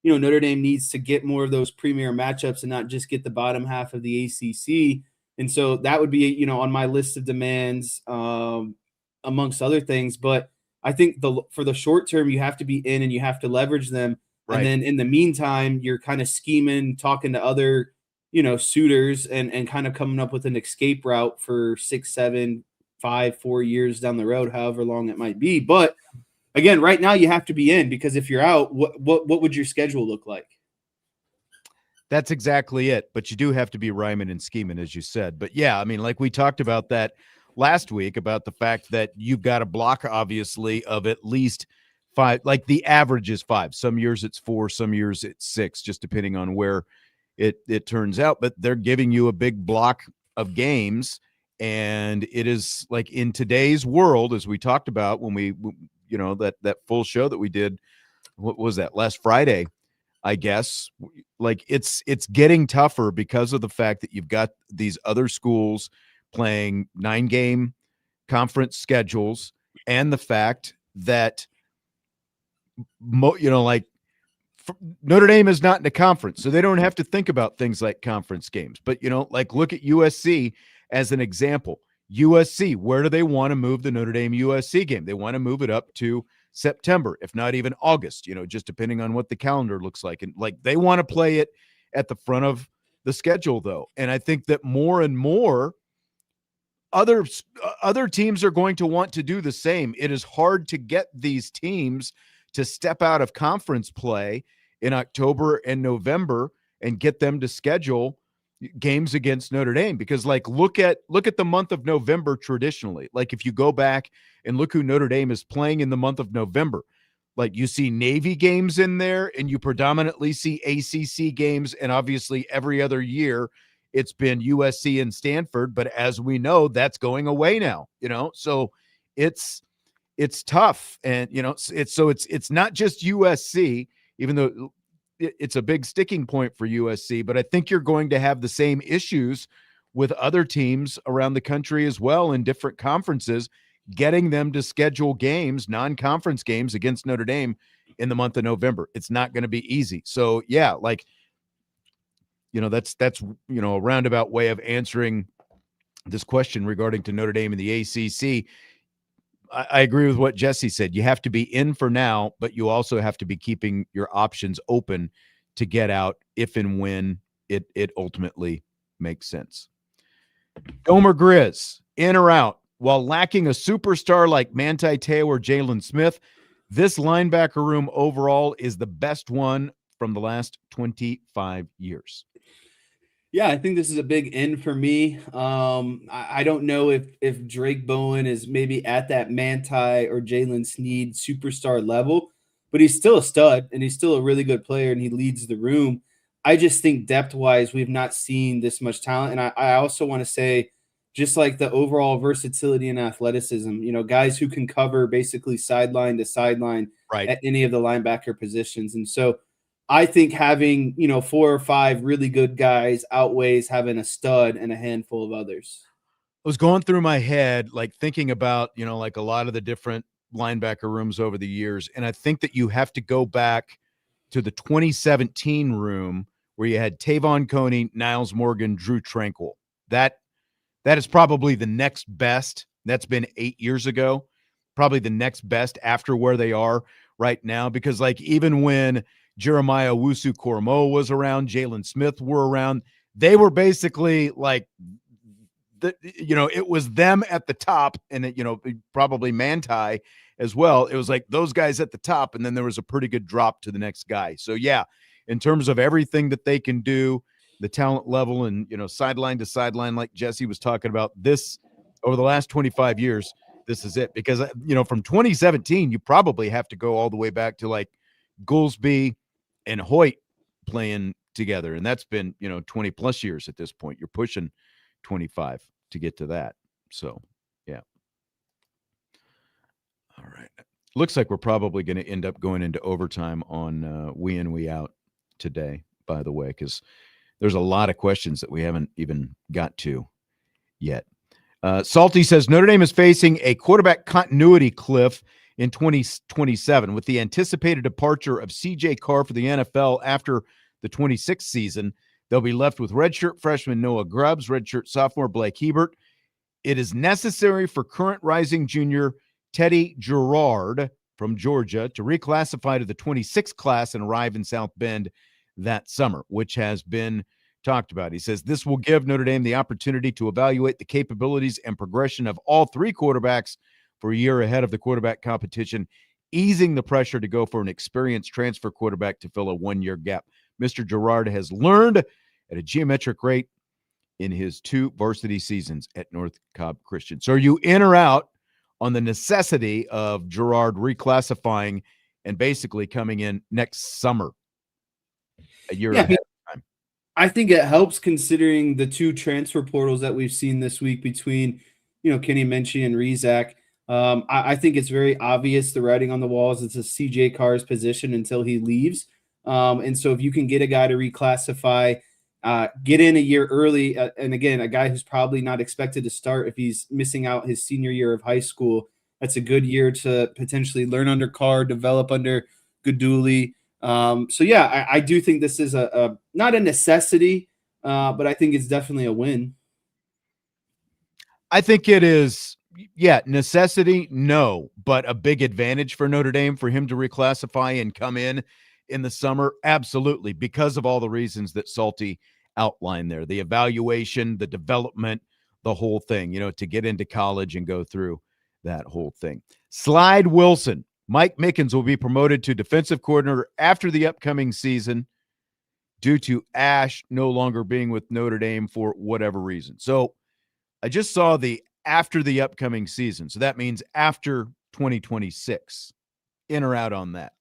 Notre Dame needs to get more of those premier matchups and not just get the bottom half of the ACC. And so that would be, on my list of demands, amongst other things. But I think for the short term, you have to be in and you have to leverage them. Right. And then in the meantime, you're kind of scheming, talking to other, suitors and kind of coming up with an escape route for 6, 7, 5, 4 years down the road, however long it might be. But again, right now you have to be in, because if you're out, what would your schedule look like? That's exactly it. But you do have to be rhyming and scheming, as you said. But yeah, I mean, like we talked about that last week, about the fact that you've got a block, obviously, of at least 5. Like the average is 5. Some years it's 4, some years it's 6, just depending on where it turns out. But they're giving you a big block of games. And it is like, in today's world, as we talked about when we, that full show that we did, what was that, last Friday, I guess, like it's getting tougher because of the fact that you've got these other schools playing 9-game conference schedules, and the fact that, Notre Dame is not in a conference, so they don't have to think about things like conference games. But, like, look at USC as an example. USC, where do they want to move the Notre Dame USC game? They want to move it up to September, if not even August, just depending on what the calendar looks like. And like, they want to play it at the front of the schedule, though. And I think that more and more other teams are going to want to do the same. It is hard to get these teams to step out of conference play in October and November and get them to schedule games against Notre Dame, because like, look at the month of November traditionally. Like, if you go back and look who Notre Dame is playing in the month of November, like, you see Navy games in there, and you predominantly see ACC games, and obviously every other year it's been USC and Stanford. But as we know, that's going away now, so it's tough. And, it's not just USC, even though it's a big sticking point for USC, but I think you're going to have the same issues with other teams around the country as well, in different conferences, getting them to schedule games, non-conference games against Notre Dame in the month of November. It's not going to be easy. So yeah, like, that's a roundabout way of answering this question regarding to Notre Dame and the ACC. I agree with what Jesse said. You have to be in for now, but you also have to be keeping your options open to get out if and when it ultimately makes sense. Gomer Grizz, in or out? While lacking a superstar like Manti Te'o or Jalen Smith, this linebacker room overall is the best one from the last 25 years. Yeah, I think this is a big in for me. I don't know if Drake Bowen is maybe at that Manti or Jalen Sneed superstar level, but he's still a stud and he's still a really good player and he leads the room. I just think depth-wise, we've not seen this much talent. And I also want to say, just like the overall versatility and athleticism, guys who can cover basically sideline to sideline at any of the linebacker positions. And so I think having, 4 or 5 really good guys outweighs having a stud and a handful of others. I was going through my head, like thinking about, like a lot of the different linebacker rooms over the years. And I think that you have to go back to the 2017 room where you had Tavon Coney, Niles Morgan, Drew Tranquil. That is probably the next best. That's been 8 years ago. Probably the next best after where they are right now. Because like, even when Jeremiah Owusu-Koramoah was around, Jalen Smith were around, they were basically like, it was them at the top, and probably Manti as well. It was like those guys at the top, and then there was a pretty good drop to the next guy. So yeah, in terms of everything that they can do, the talent level, and sideline to sideline, like Jesse was talking about, this over the last 25 years, this is it. Because from 2017, you probably have to go all the way back to like Goolsby and Hoyt playing together, and that's been 20 plus years at this point. You're pushing 25 to get to that. So, yeah. All right. Looks like we're probably going to end up going into overtime on We In, We Out today, by the way, because there's a lot of questions that we haven't even got to yet. Salty says Notre Dame is facing a quarterback continuity cliff in 2027 with the anticipated departure of C.J. Carr for the NFL after the 26th season. They'll be left with redshirt freshman Noah Grubbs, redshirt sophomore Blake Hebert. It is necessary for current rising junior Teddy Gerard from Georgia to reclassify to the 26th class and arrive in South Bend that summer, which has been talked about. He says this will give Notre Dame the opportunity to evaluate the capabilities and progression of all three quarterbacks for a year ahead of the quarterback competition, easing the pressure to go for an experienced transfer quarterback to fill a one-year gap. Mr. Gerard has learned at a geometric rate in his 2 varsity seasons at North Cobb Christian. So are you in or out on the necessity of Gerard reclassifying and basically coming in next summer, a year ahead of time? I think it helps considering the 2 transfer portals that we've seen this week between, Kenny Minchey and Rezac. I think it's very obvious the writing on the walls. It's a CJ Carr's position until he leaves. And so if you can get a guy to reclassify, get in a year early, and again, a guy who's probably not expected to start if he's missing out his senior year of high school, that's a good year to potentially learn under Carr, develop under Gaduli. So yeah, I do think this is a not a necessity, but I think it's definitely a win. I think it is, necessity, no, but a big advantage for Notre Dame for him to reclassify and come in the summer, absolutely, because of all the reasons that Salty outlined there, the evaluation, the development, the whole thing, to get into college and go through that whole thing. Slide Wilson, Mike Mickens will be promoted to defensive coordinator after the upcoming season due to Ash no longer being with Notre Dame for whatever reason. So I just saw the after the upcoming season. So that means after 2026. In or out on that?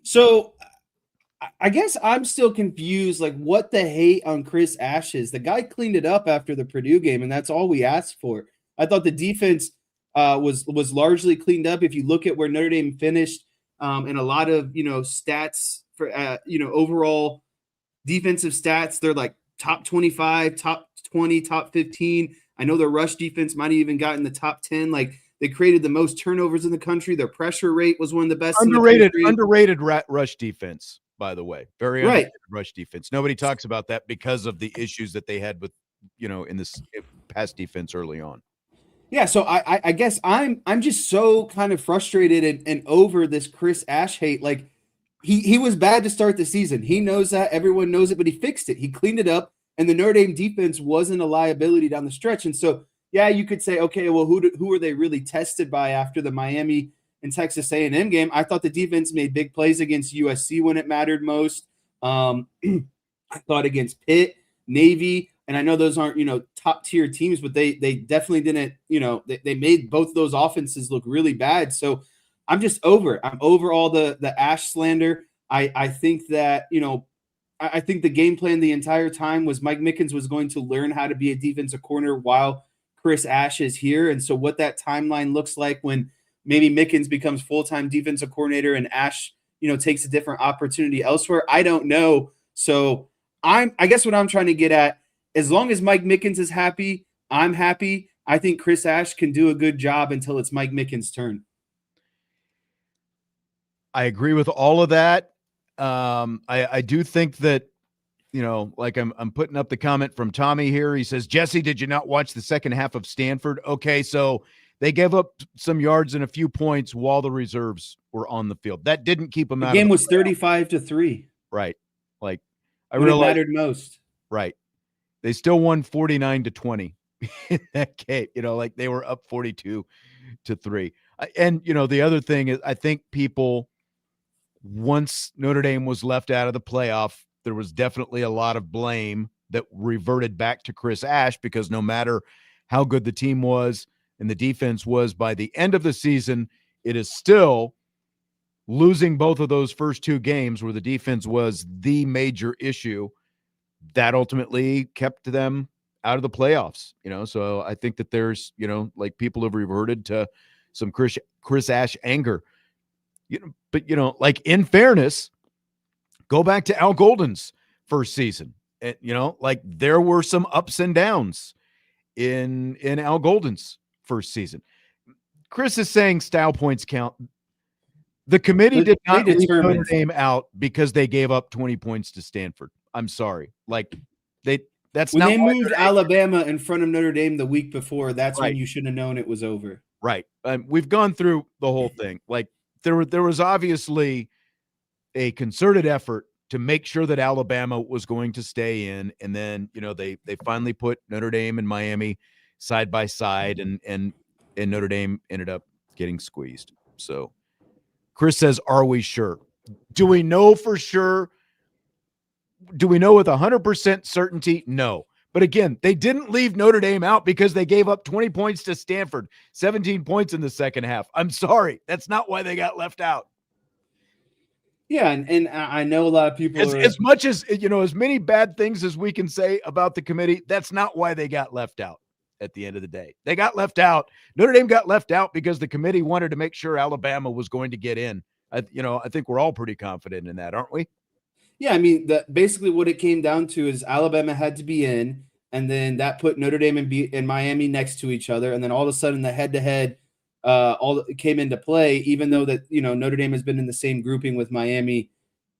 So I guess I'm still confused. Like, what the hate on Chris Ash is? The guy cleaned it up after the Purdue game, and that's all we asked for. I thought the defense was largely cleaned up. If you look at where Notre Dame finished, and a lot of stats for overall defensive stats, they're like top 25, top 20, top 15. I know their rush defense might have even gotten the top 10. Like, they created the most turnovers in the country. Their pressure rate was one of the best. Underrated rush defense, by the way. Very underrated rush defense. Nobody talks about that because of the issues that they had with, in this pass defense early on. Yeah, so I guess I'm just so kind of frustrated and over this Chris Ash hate. Like, he was bad to start the season. He knows that. Everyone knows it, but he fixed it. He cleaned it up, and the Notre Dame defense wasn't a liability down the stretch. And so, yeah, you could say, okay, well, who are they really tested by after the Miami and Texas A&M game? I thought the defense made big plays against USC when it mattered most. I thought against Pitt, Navy, and I know those aren't, top tier teams, but they definitely didn't, they made both those offenses look really bad. So I'm just over it. I'm over all the Ash slander. I think that, I think the game plan the entire time was Mike Mickens was going to learn how to be a defensive corner while Chris Ash is here. And so what that timeline looks like when maybe Mickens becomes full-time defensive coordinator and Ash, takes a different opportunity elsewhere, I don't know. So I guess what I'm trying to get at, as long as Mike Mickens is happy, I'm happy. I think Chris Ash can do a good job until it's Mike Mickens' turn. I agree with all of that. I do think that, like I'm putting up the comment from Tommy here. He says, Jesse, did you not watch the second half of Stanford? Okay, so they gave up some yards and a few points while the reserves were on the field. That didn't keep them out. The game was 35-3. Right. Like, I realized it mattered most. Right. They still won 49-20 in that game. Like they were up 42-3. And, the other thing is, I think people, once Notre Dame was left out of the playoff, there was definitely a lot of blame that reverted back to Chris Ash, because no matter how good the team was and the defense was by the end of the season, it is still losing both of those first 2 games where the defense was the major issue. that ultimately kept them out of the playoffs. So I think that there's, like people have reverted to some Chris Ash anger. But like in fairness, go back to Al Golden's first season. And, like there were some ups and downs in Al Golden's first season. Chris is saying style points count. The committee did not leave Notre Dame out because they gave up 20 points to Stanford. I'm sorry. Like that's when not they moved Alabama in front of Notre Dame the week before. That's right. When you should have known it was over. Right. We've gone through the whole thing. Like there was obviously a concerted effort to make sure that Alabama was going to stay in, and then they finally put Notre Dame and Miami side by side, and Notre Dame ended up getting squeezed. So Chris says, "Are we sure? Do we know for sure? Do we know with 100% certainty? No." But again, they didn't leave Notre Dame out because they gave up 20 points to Stanford, 17 points in the second half. I'm sorry. That's not why they got left out. Yeah, and I know a lot of people as much as as many bad things as we can say about the committee, that's not why they got left out. At the end of the day, they got left out. Notre Dame got left out because the committee wanted to make sure Alabama was going to get in. I think we're all pretty confident in that, aren't we? Yeah, I mean, basically what it came down to is Alabama had to be in, and then that put Notre Dame and Miami next to each other, and then all of a sudden the head-to-head all came into play, even though that Notre Dame has been in the same grouping with Miami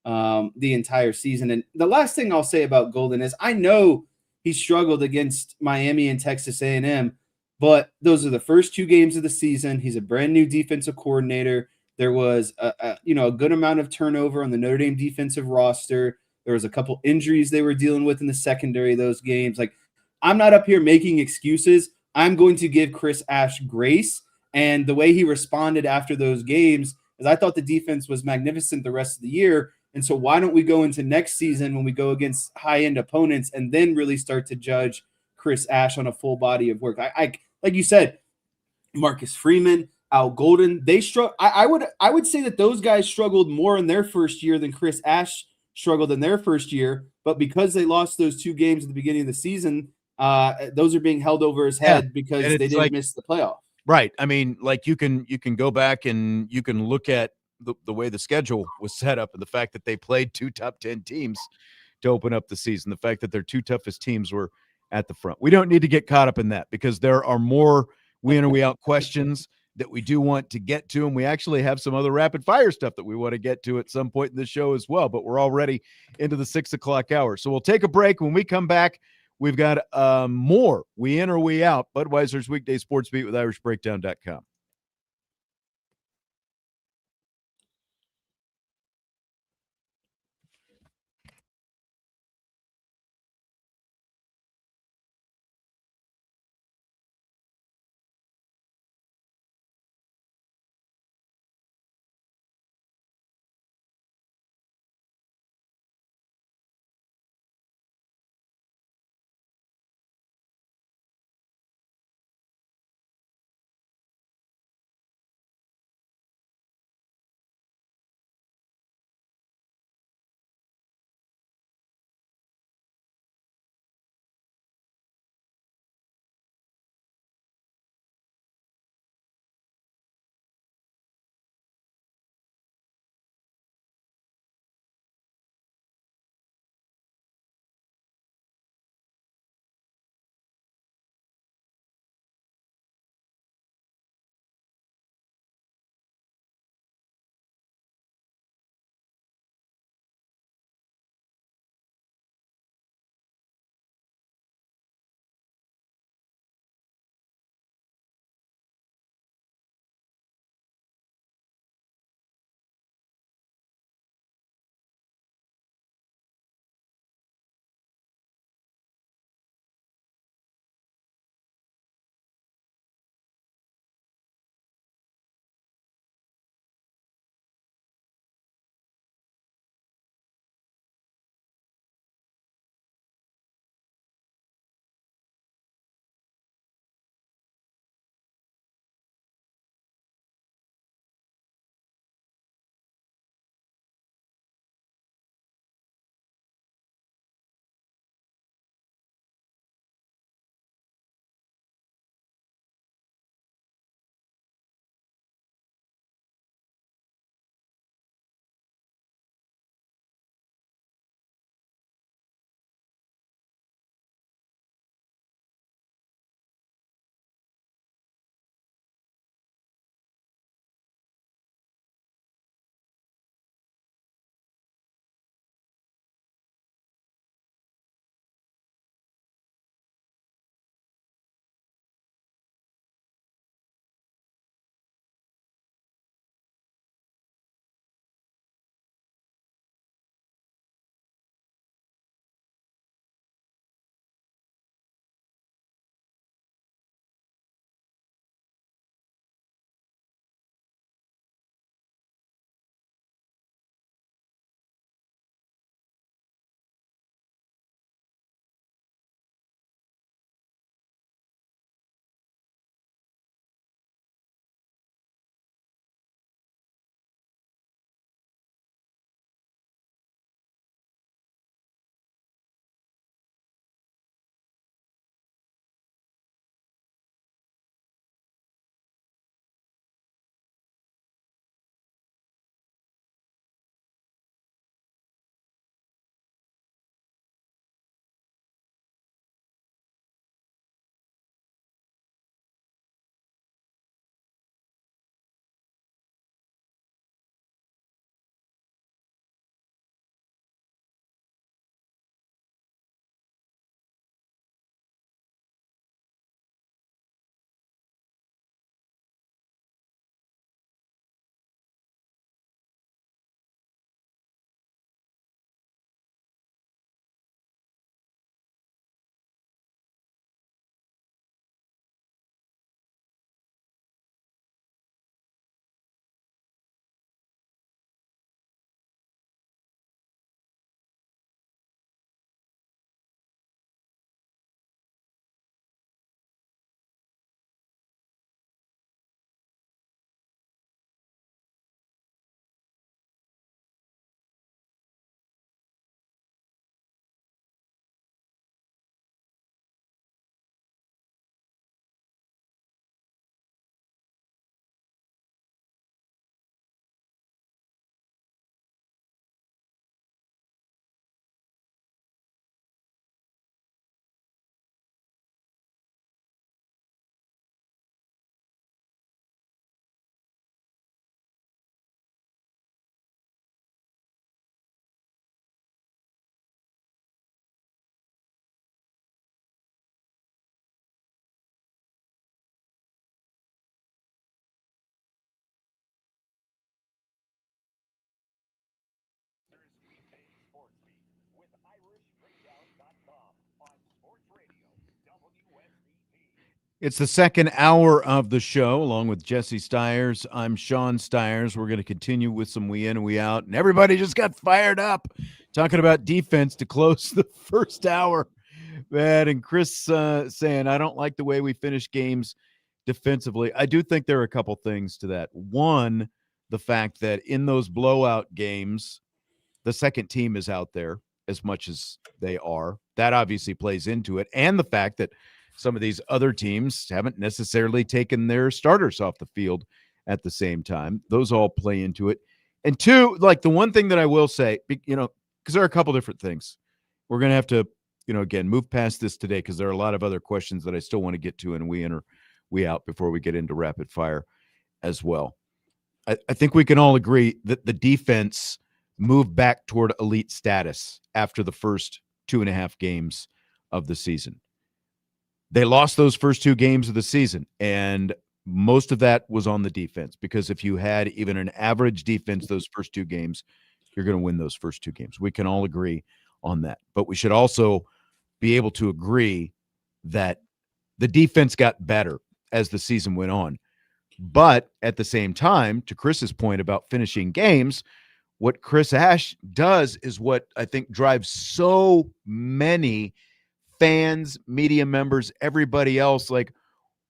the entire season. And the last thing I'll say about Golden is I know he struggled against Miami and Texas A&M, but those are the first 2 games of the season. He's a brand new defensive coordinator. There was a good amount of turnover on the Notre Dame defensive roster. There was a couple injuries they were dealing with in the secondary of those games. Like, I'm not up here making excuses. I'm going to give Chris Ash grace. And the way he responded after those games is I thought the defense was magnificent the rest of the year. And so why don't we go into next season when we go against high-end opponents and then really start to judge Chris Ash on a full body of work? I like you said, Marcus Freeman, Al Golden, they struggle. I would say that those guys struggled more in their first year than Chris Ash struggled in their first year. But because they lost those 2 games at the beginning of the season, those are being held over his head because they didn't miss the playoff. Right. I mean, like you can go back and you can look at the way the schedule was set up and the fact that they played 2 top 10 teams to open up the season, the fact that their 2 toughest teams were at the front. We don't need to get caught up in that because there are more we in or we out questions that we do want to get to, and we actually have some other rapid fire stuff that we want to get to at some point in the show as well, but we're already into the 6 o'clock hour. So we'll take a break. When we come back, we've got more we in or we out. Budweiser's Weekday Sports Beat with IrishBreakdown.com. It's the second hour of the show, along with Jesse Stiers. I'm Sean Stiers. We're going to continue with some we in and we out. And everybody just got fired up talking about defense to close the first hour. Man, and Chris saying, I don't like the way we finish games defensively. I do think there are a couple things to that. One, the fact that in those blowout games, the second team is out there as much as they are. That obviously plays into it. And the fact that some of these other teams haven't necessarily taken their starters off the field at the same time. Those all play into it. And two, like the one thing that I will say, because there are a couple different things. We're going to have to, again, move past this today because there are a lot of other questions that I still want to get to and we in or we out before we get into rapid fire as well. I think we can all agree that the defense moved back toward elite status after the first 2.5 games of the season. They lost those first 2 games of the season, and most of that was on the defense because if you had even an average defense those first 2 games, you're going to win those first 2 games. We can all agree on that. But we should also be able to agree that the defense got better as the season went on. But at the same time, to Chris's point about finishing games, what Chris Ash does is what I think drives so many fans, media members, everybody else. Like,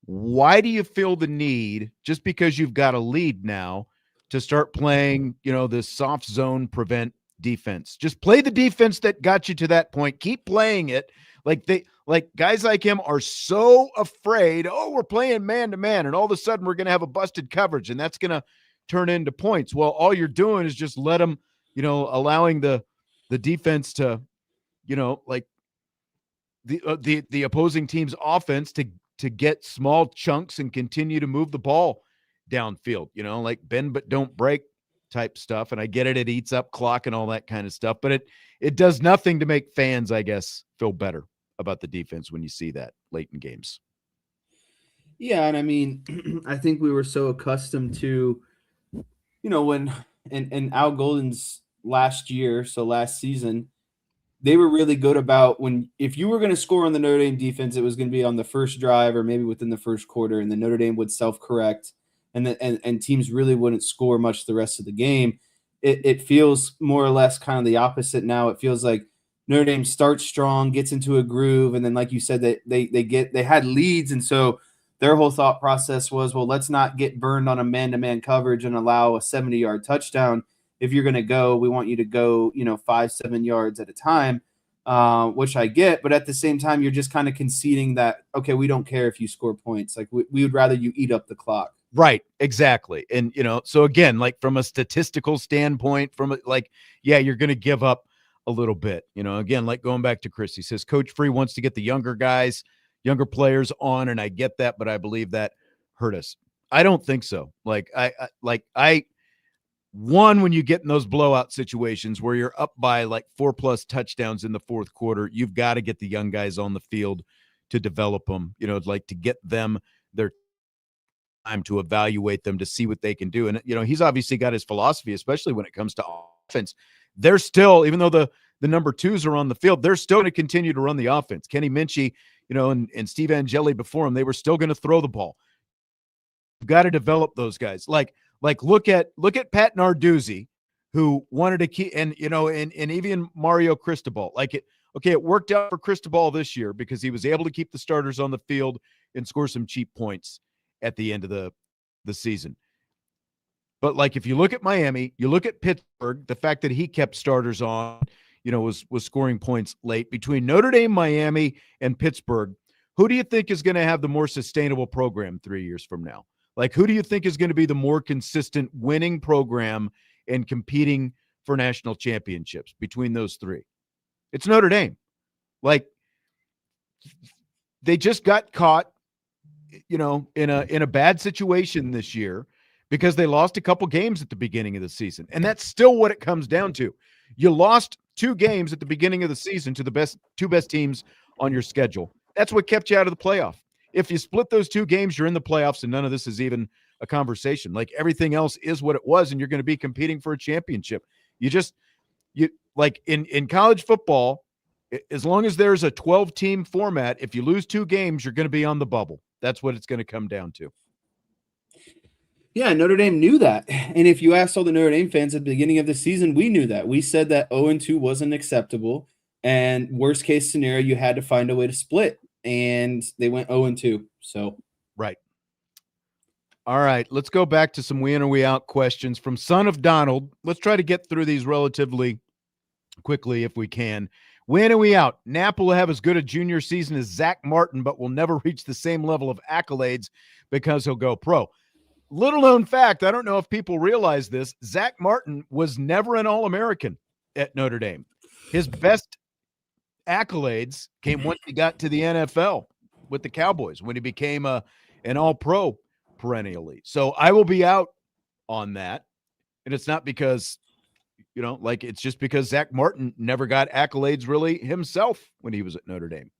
why do you feel the need, just because you've got a lead now, to start playing, this soft zone prevent defense? Just play the defense that got you to that point. Keep playing it. Like guys like him are so afraid, we're playing man-to-man, and all of a sudden we're going to have a busted coverage, and that's going to turn into points. Well, all you're doing is just let them, allowing the defense to, the opposing team's offense to get small chunks and continue to move the ball downfield, like bend but don't break type stuff. And I get it, it eats up clock and all that kind of stuff, but it does nothing to make fans, I guess, feel better about the defense when you see that late in games. Yeah, and I mean, I think we were so accustomed to, when in Al Golden's last year, so last season, they were really good about if you were going to score on the Notre Dame defense, it was going to be on the first drive or maybe within the first quarter, and then Notre Dame would self-correct, and teams really wouldn't score much the rest of the game. It feels more or less kind of the opposite now. It feels like Notre Dame starts strong, gets into a groove, and then, like you said, they had leads, and so their whole thought process was, well, let's not get burned on a man-to-man coverage and allow a 70-yard touchdown. If you're going to go, we want you to go, 5-7 yards at a time, which I get. But at the same time, you're just kind of conceding that, okay, we don't care if you score points. Like we would rather you eat up the clock. Right. Exactly. And, so again, like from a statistical standpoint, you're going to give up a little bit, again, like going back to Chris, he says Coach Free wants to get the younger players on. And I get that, but I believe that hurt us. I don't think so. When you get in those blowout situations where you're up by like 4+ touchdowns in the fourth quarter, you've got to get the young guys on the field to develop them, to get them their time to evaluate them, to see what they can do. And, he's obviously got his philosophy, especially when it comes to offense. They're still, even though the number 2s are on the field, they're still going to continue to run the offense. Kenny Minchie, and Steve Angeli before him, they were still going to throw the ball. You've got to develop those guys. Like look at Pat Narduzzi, who wanted to keep, and even Mario Cristobal. It worked out for Cristobal this year because he was able to keep the starters on the field and score some cheap points at the end of the season. But if you look at Miami, you look at Pittsburgh, the fact that he kept starters on, was scoring points late. Between Notre Dame, Miami, and Pittsburgh, who do you think is going to have the more sustainable program 3 years from now? Who do you think is going to be the more consistent winning program and competing for national championships between those 3? It's Notre Dame. They just got caught, in a bad situation this year because they lost a couple games at the beginning of the season. And that's still what it comes down to. You lost 2 games at the beginning of the season to the two best teams on your schedule. That's what kept you out of the playoff. If you split those 2 games, you're in the playoffs, and none of this is even a conversation. Everything else is what it was, and you're going to be competing for a championship. In college football, as long as there's a 12-team format, if you lose 2 games, you're going to be on the bubble. That's what it's going to come down to. Yeah, Notre Dame knew that. And if you asked all the Notre Dame fans at the beginning of the season, we knew that. We said that 0-2 wasn't acceptable. And worst case scenario, you had to find a way to split. And they went 0-2. So, right. All right, let's go back to some we in or we out questions from Son of Donald. Let's try to get through these relatively quickly if we can. We in or we out? Knapp will have as good a junior season as Zach Martin, but will never reach the same level of accolades because he'll go pro. Little known fact, I don't know if people realize this, Zach Martin was never an All-American at Notre Dame. His best accolades came once he got to the NFL with the Cowboys, when he became an All-Pro perennially. So I will be out on that. And it's not because, it's just because Zach Martin never got accolades really himself when he was at Notre Dame.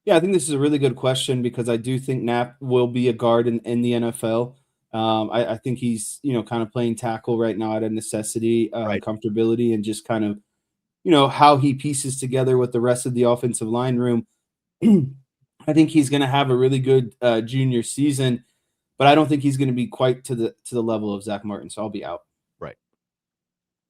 Yeah, I think this is a really good question because I do think Knapp will be a guard in the NFL. I think he's, kind of playing tackle right now out of necessity, right. Comfortability, and just kind of, how he pieces together with the rest of the offensive line room. I think he's going to have a really good junior season, but I don't think he's going to be quite to the level of Zach Martin. So I'll be out. Right.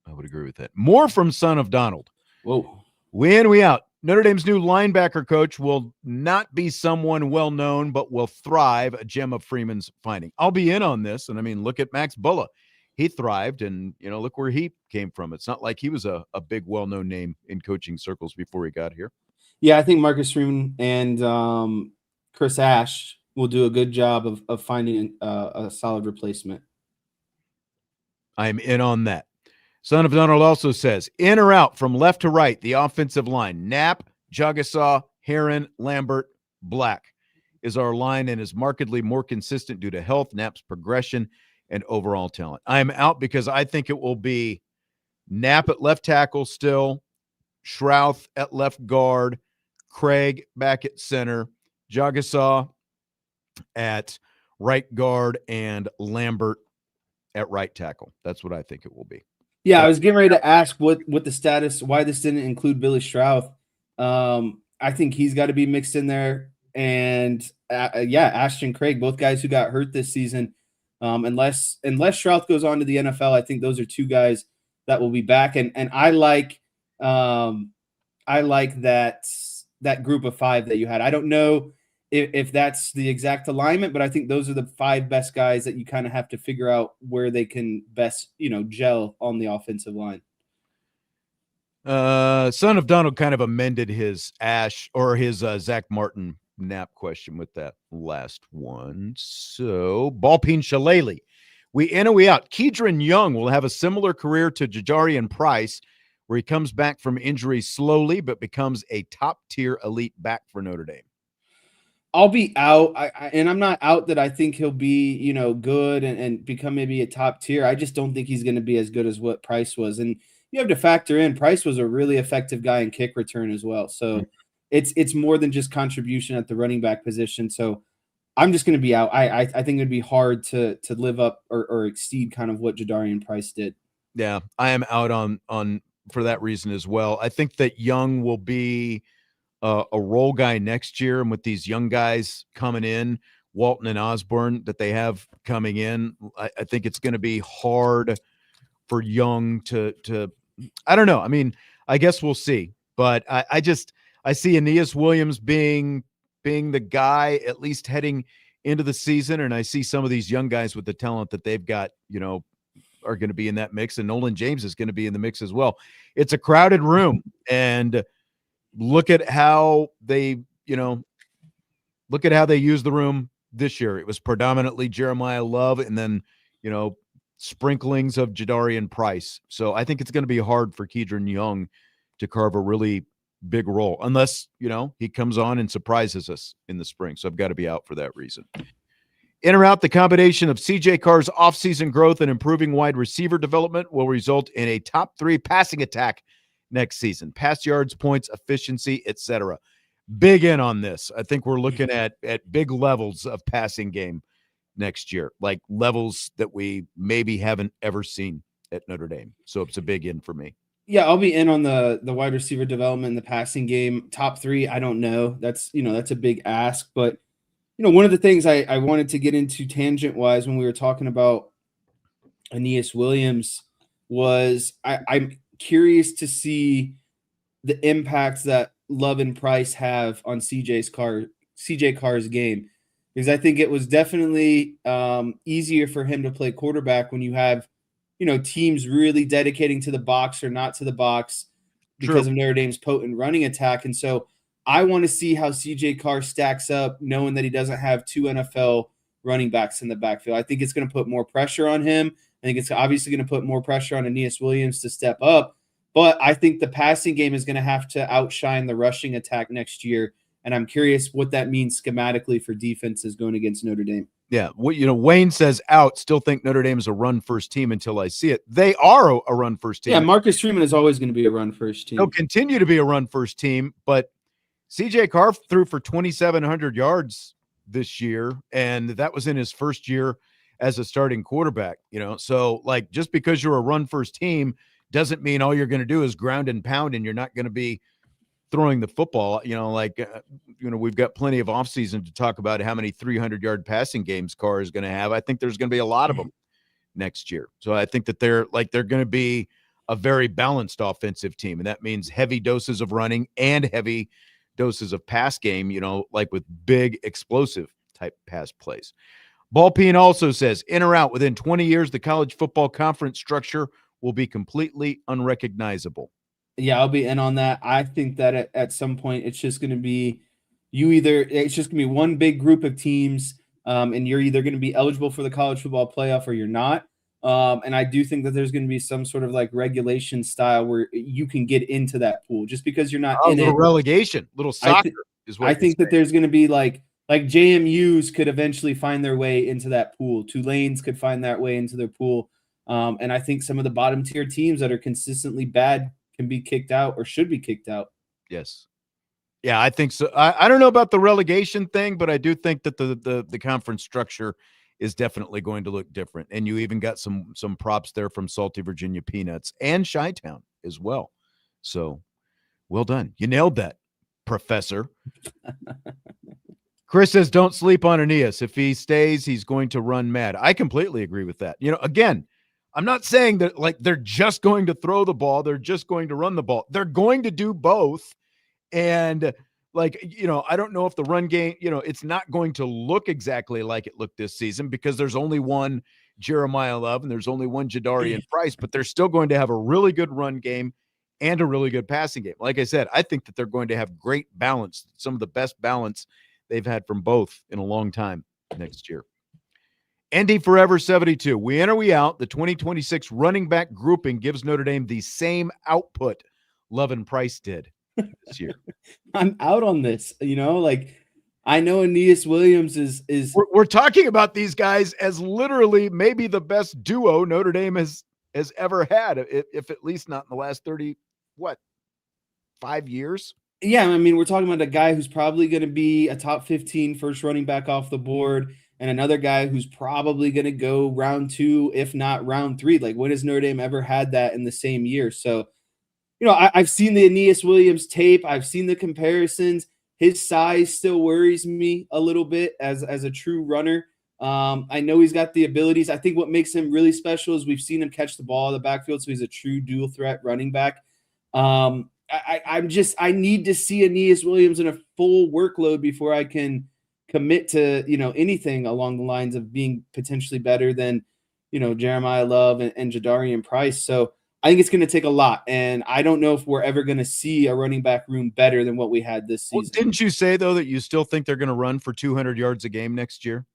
I would agree with that. More from Son of Donald. Whoa. We in, we out. Notre Dame's new linebacker coach will not be someone well-known, but will thrive, a gem of Freeman's finding. I'll be in on this. And I mean, look at Max Bulla. He thrived, and, look where he came from. It's not like he was a big, well-known name in coaching circles before he got here. Yeah, I think Marcus Freeman and Chris Ash will do a good job of finding a solid replacement. I'm in on that. Son of Donald also says, in or out from left to right, the offensive line, Knapp, Jagasaw, Heron, Lambert, Black is our line and is markedly more consistent due to health, Knapp's progression, and overall talent. I'm out because I think it will be Knapp at left tackle still, Schrouth at left guard, Craig back at center, Jagasaw at right guard, and Lambert at right tackle. That's what I think it will be. Yeah, I was getting ready to ask what the status, why this didn't include Billy Schrouth. I think he's got to be mixed in there. And Ashton Craig, both guys who got hurt this season. Unless Schrouth goes on to the NFL, I think those are two guys that will be back. And I like that group of five that you had. I don't know if that's the exact alignment, but I think those are the five best guys that you kind of have to figure out where they can best, gel on the offensive line. Son of Donald kind of amended his Zach Martin Knapp question with that last one. So Ballpeen Shalali, we in or we out? Kedron Young will have a similar career to Jadarian Price, where he comes back from injury slowly, but becomes a top-tier elite back for Notre Dame. I'll be out. And I'm not out that I think he'll be, good and become maybe a top tier. I just don't think he's going to be as good as what Price was. And you have to factor in Price was a really effective guy in kick return as well. So it's more than just contribution at the running back position. So I'm just going to be out. I think it'd be hard to live up or exceed kind of what Jadarian Price did. Yeah, I am out on for that reason as well. I think that Young will be a role guy next year, and with these young guys coming in, Walton and Osborne that they have coming in, I think it's going to be hard for Young to I don't know. I mean, I guess we'll see, but I see Aeneas Williams being the guy at least heading into the season, and I see some of these young guys with the talent that they've got, are going to be in that mix, and Nolan James is going to be in the mix as well. It's a crowded room, and look at how they use the room this year. It was predominantly Jeremiah Love and then, sprinklings of Jadarian Price. So I think it's going to be hard for Kedron Young to carve a really big role unless, he comes on and surprises us in the spring. So I've got to be out for that reason. In or out, the combination of CJ Carr's offseason growth and improving wide receiver development will result in a top 3 passing attack next season. Pass yards, points, efficiency, etc. Big in on this. I think we're looking at big levels of passing game next year, like levels that we maybe haven't ever seen at Notre Dame. So it's a big in for me. Yeah, I'll be in on the wide receiver development in the passing game. Top 3, I don't know. That's a big ask, but one of the things I wanted to get into tangent wise when we were talking about Aeneas Williams was I'm curious to see the impacts that Love and Price have on CJ Carr's game, because I think it was definitely easier for him to play quarterback when you have, teams really dedicating to the box or not to the box because of Notre Dame's potent running attack. And so I want to see how CJ Carr stacks up, knowing that he doesn't have two NFL running backs in the backfield. I think it's going to put more pressure on him. I think it's obviously going to put more pressure on Aeneas Williams to step up. But I think the passing game is going to have to outshine the rushing attack next year. And I'm curious what that means schematically for defenses going against Notre Dame. Yeah. Wayne says still think Notre Dame is a run first team until I see it. They are a run first team. Yeah, Marcus Freeman is always going to be a run first team. They'll continue to be a run first team, but CJ Carr threw for 2,700 yards this year, and that was in his first year as a starting quarterback. So just because you're a run first team doesn't mean all you're going to do is ground and pound and you're not going to be throwing the football. We've got plenty of offseason to talk about how many 300-yard passing games Carr is going to have. I think there's going to be a lot of them next year. So I think that they're going to be a very balanced offensive team, and that means heavy doses of running and heavy doses of pass game, with big explosive type pass plays. Ballpeen also says, in or out, within 20 years, the college football conference structure will be completely unrecognizable. Yeah, I'll be in on that. I think that at some point it's just going to be it's just going to be one big group of teams, and you're either going to be eligible for the college football playoff or you're not. And I do think that there's going to be some sort of regulation style where you can get into that pool just because you're not in it. Relegation, little soccer is what I think that there's going to be like JMU's could eventually find their way into that pool. Tulane's could find that way into their pool. And I think some of the bottom tier teams that are consistently bad can be kicked out or should be kicked out. Yes. Yeah, I think so. I don't know about the relegation thing, but I do think that the conference structure is definitely going to look different. And you even got some props there from Salty Virginia Peanuts and Chi-Town as well. So well done. You nailed that, Professor. Chris says, don't sleep on Aeneas. If he stays, he's going to run mad. I completely agree with that. Again, I'm not saying that they're just going to throw the ball. They're just going to run the ball. They're going to do both. And I don't know if the run game, it's not going to look exactly like it looked this season because there's only one Jeremiah Love and there's only one Jadarian Price, but they're still going to have a really good run game and a really good passing game. Like I said, I think that they're going to have great balance, some of the best balance they've had from both in a long time next year. ND Forever 72. We enter, we out. The 2026 running back grouping gives Notre Dame the same output Love and Price did this year. I'm out on this. I know Aeneas Williams is. We're talking about these guys as literally maybe the best duo Notre Dame has ever had, if at least not in the last 5 years. Yeah, I mean, we're talking about a guy who's probably going to be a top 15 first running back off the board, and another guy who's probably going to go round 2, if not round 3. When has Notre Dame ever had that in the same year? So, I've seen the Aeneas Williams tape. I've seen the comparisons. His size still worries me a little bit as a true runner. I know he's got the abilities. I think what makes him really special is we've seen him catch the ball in the backfield, so he's a true dual threat running back. I need to see Aeneas Williams in a full workload before I can commit to, anything along the lines of being potentially better than, Jeremiah Love and Jadarian Price. So I think it's going to take a lot. And I don't know if we're ever going to see a running back room better than what we had this season. Well, didn't you say, though, that you still think they're going to run for 200 yards a game next year?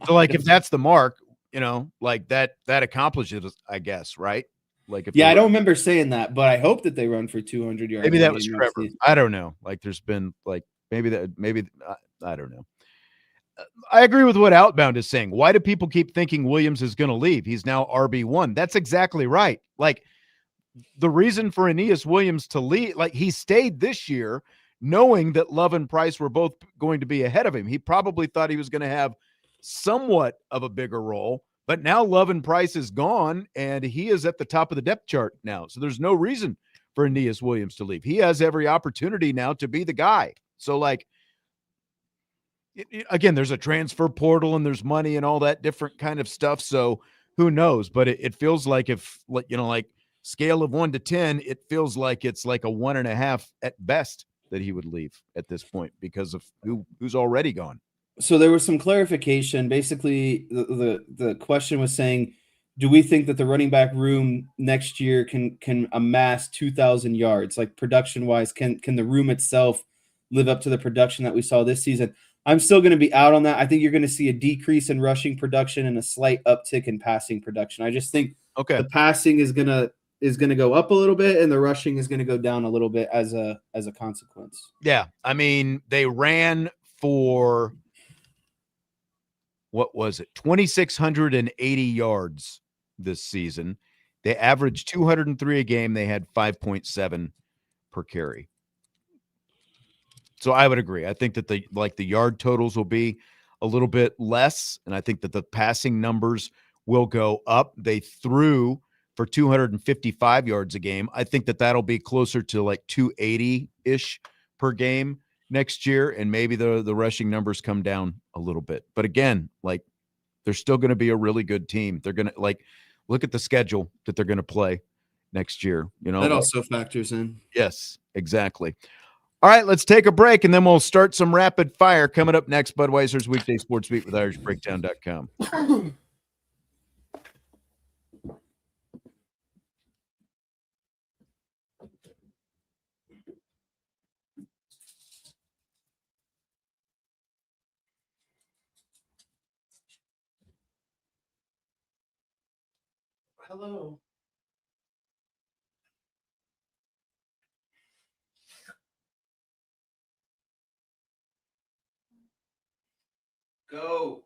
So, if that's the mark, that accomplishes, I guess, right? I don't remember saying that, but I hope that they run for 200 yards. Maybe that was Trevor. I don't know. There's been maybe I don't know. I agree with what Outbound is saying. Why do people keep thinking Williams is going to leave? He's now RB1. That's exactly right. The reason for Aeneas Williams to leave, he stayed this year knowing that Love and Price were both going to be ahead of him. He probably thought he was going to have somewhat of a bigger role, but now Love and Price is gone and he is at the top of the depth chart now. So there's no reason for Aeneas Williams to leave. He has every opportunity now to be the guy. So Again, there's a transfer portal and there's money and all that different kind of stuff. So who knows? But it feels like like scale of 1 to 10, it feels like it's like a 1.5 at best that he would leave at this point because of who's already gone. So there was some clarification. Basically, the question was saying, do we think that the running back room next year can amass 2,000 yards, like production wise? Can the room itself live up to the production that we saw this season? I'm still going to be out on that. I think you're going to see a decrease in rushing production and a slight uptick in passing production. I just think the passing is gonna go up a little bit, and the rushing is going to go down a little bit as a consequence. Yeah, I mean, they ran for what was it, 2,680 yards this season. They averaged 203 a game. They had 5.7 per carry. So I would agree. I think that the yard totals will be a little bit less, and I think that the passing numbers will go up. They threw for 255 yards a game. I think that that'll be closer to like 280-ish per game next year, and maybe the rushing numbers come down a little bit. But again, like, they're still going to be a really good team. They're going to look at the schedule that they're going to play next year. That also factors in. Yes, exactly. All right, let's take a break, and then we'll start some rapid fire coming up next. Budweiser's Weekday Sports Beat with IrishBreakdown.com. Hello. Go.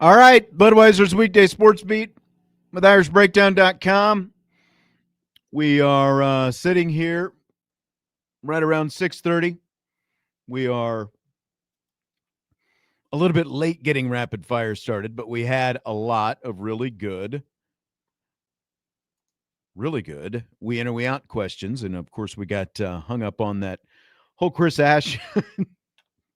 All right, Budweiser's Weekday Sports Beat with IrishBreakdown.com. We are sitting here right around 6:30. We are a little bit late getting rapid fire started, but we had a lot of really good we in or we out questions. And of course, we got hung up on that whole Chris Ash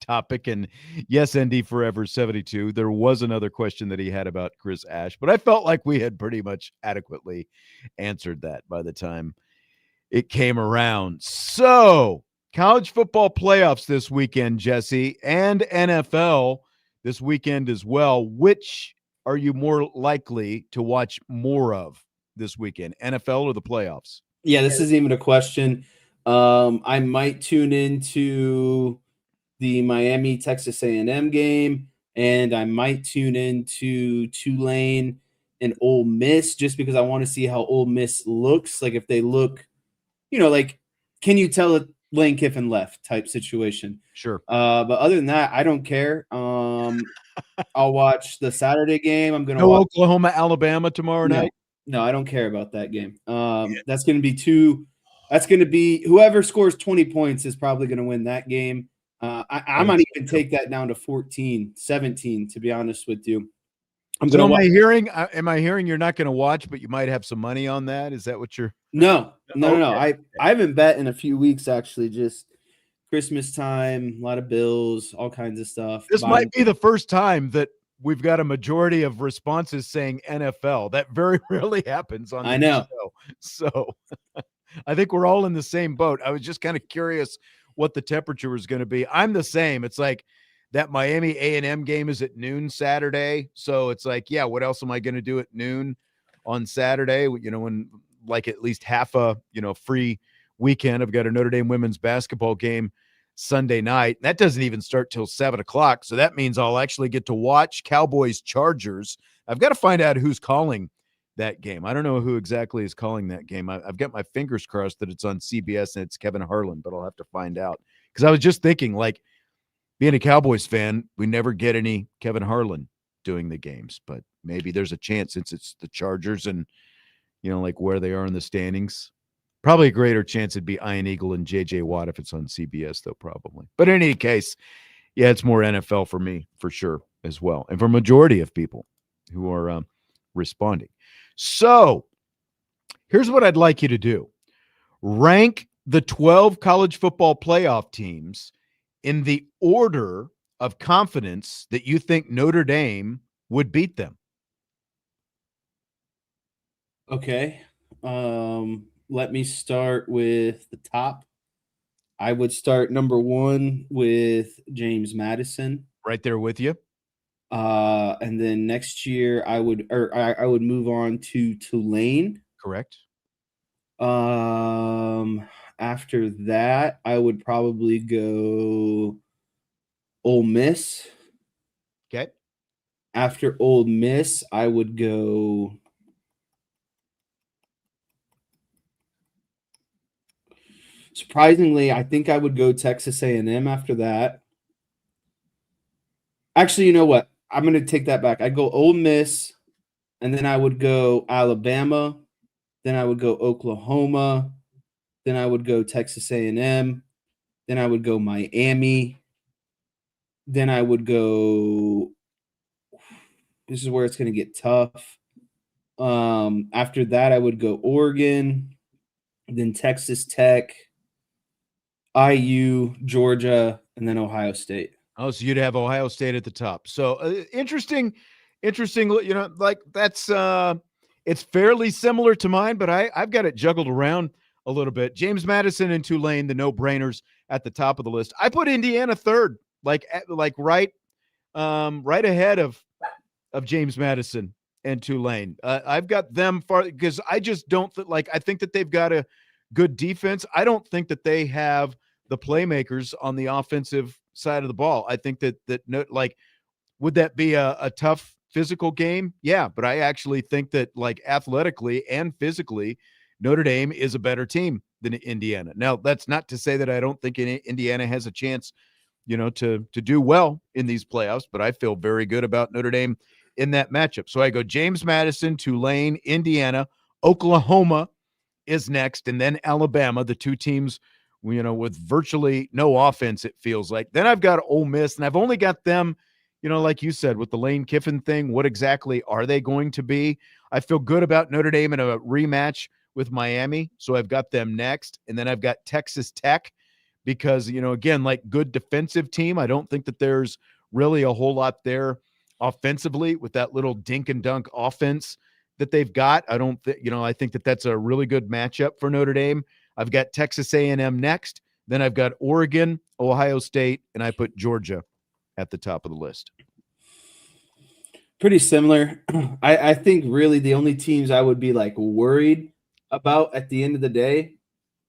topic. And yes, ND Forever 72. There was another question that he had about Chris Ash, but I felt like we had pretty much adequately answered that by the time it came around. So, college football playoffs this weekend, Jesse, and NFL this weekend as well. Which are you more likely to watch more of this weekend, NFL or the playoffs? Yeah, this isn't even a question. I might tune into the Miami Texas A&M game, and I might tune into Tulane and Ole Miss just because I want to see how Ole Miss looks. Like if they look, like can you tell a Lane Kiffin left type situation? Sure. But other than that, I don't care. I'll watch the Saturday game. I'm gonna No watch Oklahoma, Alabama tomorrow night. No, I don't care about that game. That's gonna be that's gonna be whoever scores 20 points is probably gonna win that game. I might even take that down to 14, 17, to be honest with you. Am I hearing you're not going to watch, but you might have some money on that? Is that what you're? No. I haven't bet in a few weeks, actually. Just Christmas time, a lot of bills, all kinds of stuff. This might be the first time that we've got a majority of responses saying NFL. That very rarely happens on the show. So I think we're all in the same boat. I was just kind of curious what the temperature was going to be. I'm the same. It's like that Miami A&M game is at noon Saturday. So it's like, yeah, what else am I going to do at noon on Saturday? When like at least half a, free weekend. I've got a Notre Dame women's basketball game Sunday night. That doesn't even start till 7:00. So that means I'll actually get to watch Cowboys Chargers. I've got to find out who's calling that game. I don't know who exactly is calling that game. I've got my fingers crossed that it's on CBS and it's Kevin Harlan, but I'll have to find out. Because I was just thinking, like, being a Cowboys fan, we never get any Kevin Harlan doing the games, but maybe there's a chance since it's the Chargers and, like where they are in the standings. Probably a greater chance it'd be Ian Eagle and J.J. Watt if it's on CBS, though, probably. But in any case, yeah, it's more NFL for me, for sure, as well. And for a majority of people who are responding. So here's what I'd like you to do. Rank the 12 college football playoff teams in the order of confidence that you think Notre Dame would beat them. Okay. Let me start with the top. I would start number 1 with James Madison. Right there with you. And then next year I would move on to Tulane. Correct. After that, I would probably go Ole Miss. Okay. After Ole Miss, I would go surprisingly, I think I would go Texas A&M after that. Actually, you know what? I'm going to take that back. I'd go Ole Miss, and then I would go Alabama, then I would go Oklahoma, then I would go Texas A&M, then I would go Miami, then I would go – this is where it's going to get tough. After that, I would go Oregon, then Texas Tech, IU, Georgia, and then Ohio State. Oh, so you'd have Ohio State at the top. So interesting. Like that's it's fairly similar to mine, but I've got it juggled around a little bit. James Madison and Tulane, the no-brainers at the top of the list. I put Indiana third, like right ahead of James Madison and Tulane. I've got them far because I just don't I think that they've got a good defense. I don't think that they have the playmakers on the offensive side of the ball. I think that would that be a tough physical game? Yeah, but I actually think that athletically and physically, Notre Dame is a better team than Indiana. Now, that's not to say that I don't think Indiana has a chance, to do well in these playoffs, but I feel very good about Notre Dame in that matchup. So I go James Madison, Tulane, Indiana, Oklahoma is next, and then Alabama, the two teams with virtually no offense, it feels like. Then I've got Ole Miss, and I've only got them like you said, with the Lane Kiffin thing, what exactly are they going to be? I feel good about Notre Dame in a rematch with Miami. So I've got them next. And then I've got Texas Tech because, again, like good defensive team. I don't think that there's really a whole lot there offensively with that little dink and dunk offense that they've got. I don't think, I think that that's a really good matchup for Notre Dame. I've got Texas A&M next. Then I've got Oregon, Ohio State, and I put Georgia at the top of the list. Pretty similar. I think really the only teams I would be like worried about at the end of the day,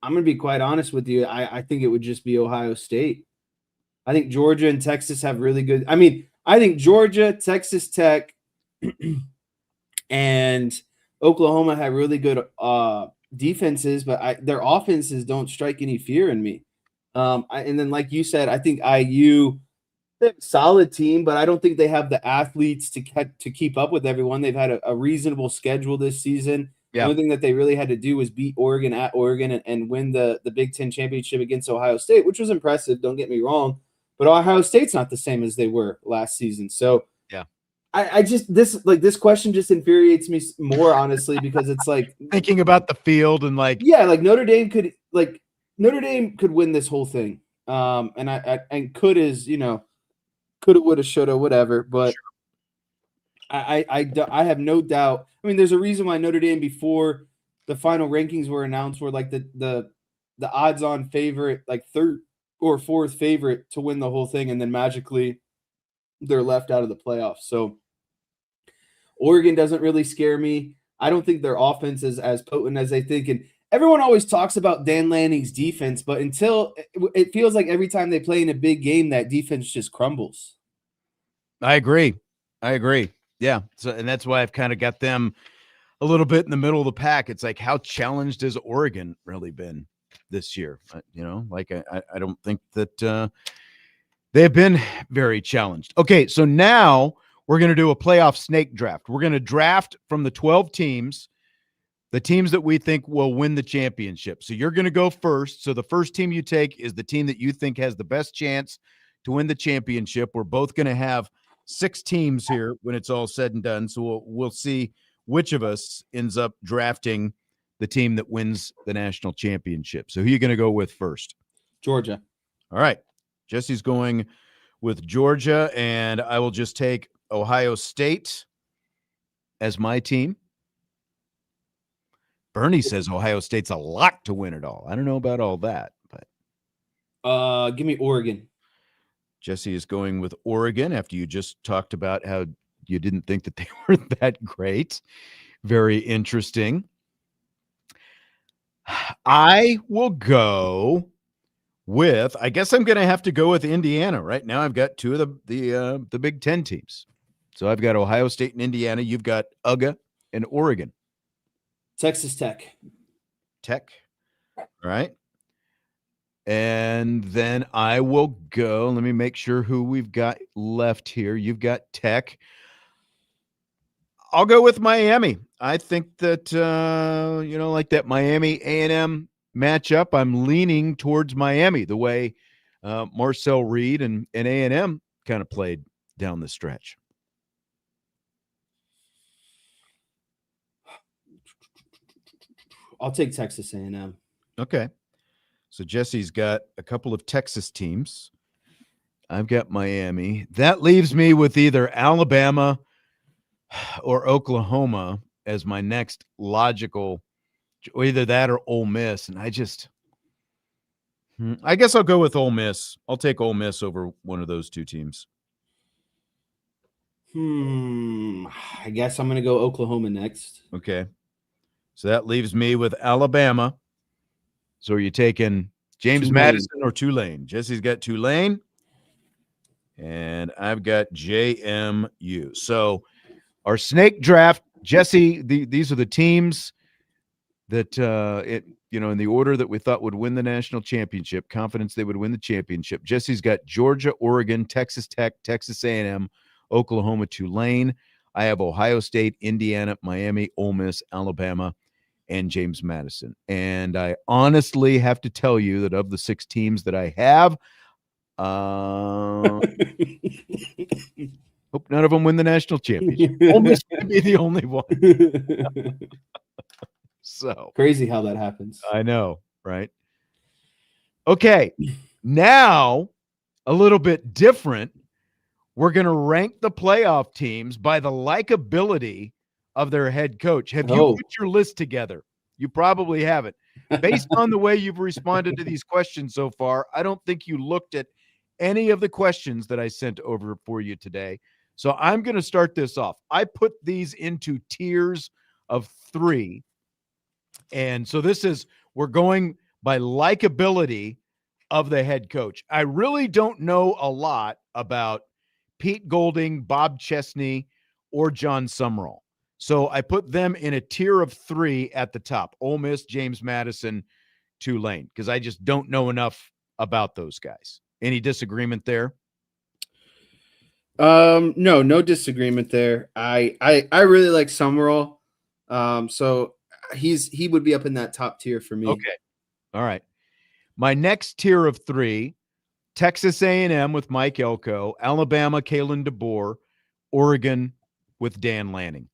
I'm going to be quite honest with you. I think it would just be Ohio State. I think Georgia and Texas have really good. I mean, I think Georgia, Texas Tech, and Oklahoma have really good defenses, but their offenses don't strike any fear in me. And then, like you said, I think IU, they're a solid team, but I don't think they have the athletes to keep up with everyone. They've had a reasonable schedule this season. Yeah. The only thing that they really had to do was beat Oregon at Oregon and win the Big Ten championship against Ohio State, which was impressive. Don't get me wrong, but Ohio State's not the same as they were last season. So yeah, I just this question just infuriates me more, honestly, because it's like thinking about the field and like Notre Dame could win this whole thing. And could is coulda, woulda, shoulda, whatever. But sure. I have no doubt. I mean, there's a reason why Notre Dame before the final rankings were announced were like the odds-on favorite, like third or fourth favorite to win the whole thing, and then magically they're left out of the playoffs. So Oregon doesn't really scare me. I don't think their offense is as potent as they think. And everyone always talks about Dan Lanning's defense, but until it feels like every time they play in a big game, that defense just crumbles. I agree. Yeah. So, and that's why I've kind of got them a little bit in the middle of the pack. It's like, how challenged has Oregon really been this year? I don't think that they have been very challenged. Okay. So now we're going to do a playoff snake draft. We're going to draft from the 12 teams, the teams that we think will win the championship. So you're going to go first. So the first team you take is the team that you think has the best chance to win the championship. We're both going to have 6 teams here when it's all said and done. So we'll see which of us ends up drafting the team that wins the national championship. So who are you going to go with first? Georgia. All right. Jesse's going with Georgia, and I will just take Ohio State as my team. Bernie says Ohio State's a lot to win it all. I don't know about all that, but give me Oregon. Jesse is going with Oregon after you just talked about how you didn't think that they were that great. Very interesting. I will go with, I guess I'm going to have to go with Indiana. Right now I've got 2 of the Big Ten teams. So I've got Ohio State and Indiana. You've got UGA and Oregon. Texas Tech. All right. And then I will go. Let me make sure who we've got left here. You've got Tech. I'll go with Miami. I think that, like that Miami A&M matchup, I'm leaning towards Miami the way Marcel Reed and A&M kind of played down the stretch. I'll take Texas A&M. Okay. So Jesse's got a couple of Texas teams. I've got Miami. That leaves me with either Alabama or Oklahoma as my next logical, or either that or Ole Miss. And I guess I'll go with Ole Miss. I'll take Ole Miss over one of those 2 teams. I guess I'm going to go Oklahoma next. Okay. So that leaves me with Alabama. So are you taking James Madison or Tulane? Jesse's got Tulane, and I've got JMU. So our snake draft, Jesse, these are the teams that, in the order that we thought would win the national championship, confidence they would win the championship. Jesse's got Georgia, Oregon, Texas Tech, Texas A&M, Oklahoma, Tulane. I have Ohio State, Indiana, Miami, Ole Miss, Alabama, and James Madison. And I honestly have to tell you that of the 6 teams that I have, Hope none of them win the national championship. Ole Miss might be the only one. So crazy how that happens. I know, right? Okay, now a little bit different. We're going to rank the playoff teams by the likability of their head coach. Have you put your list together? You probably haven't. Based on the way you've responded to these questions so far, I don't think you looked at any of the questions that I sent over for you today. So I'm going to start this off. I put these into tiers of 3. And so we're going by likability of the head coach. I really don't know a lot about Pete Golding, Bob Chesney, or John Summerall. So I put them in a tier of 3 at the top. Ole Miss, James Madison, Tulane, because I just don't know enough about those guys. Any disagreement there? No disagreement there. I really like Summerall. So he would be up in that top tier for me. Okay. All right. My next tier of 3, Texas A&M with Mike Elko, Alabama, Kalen DeBoer, Oregon with Dan Lanning.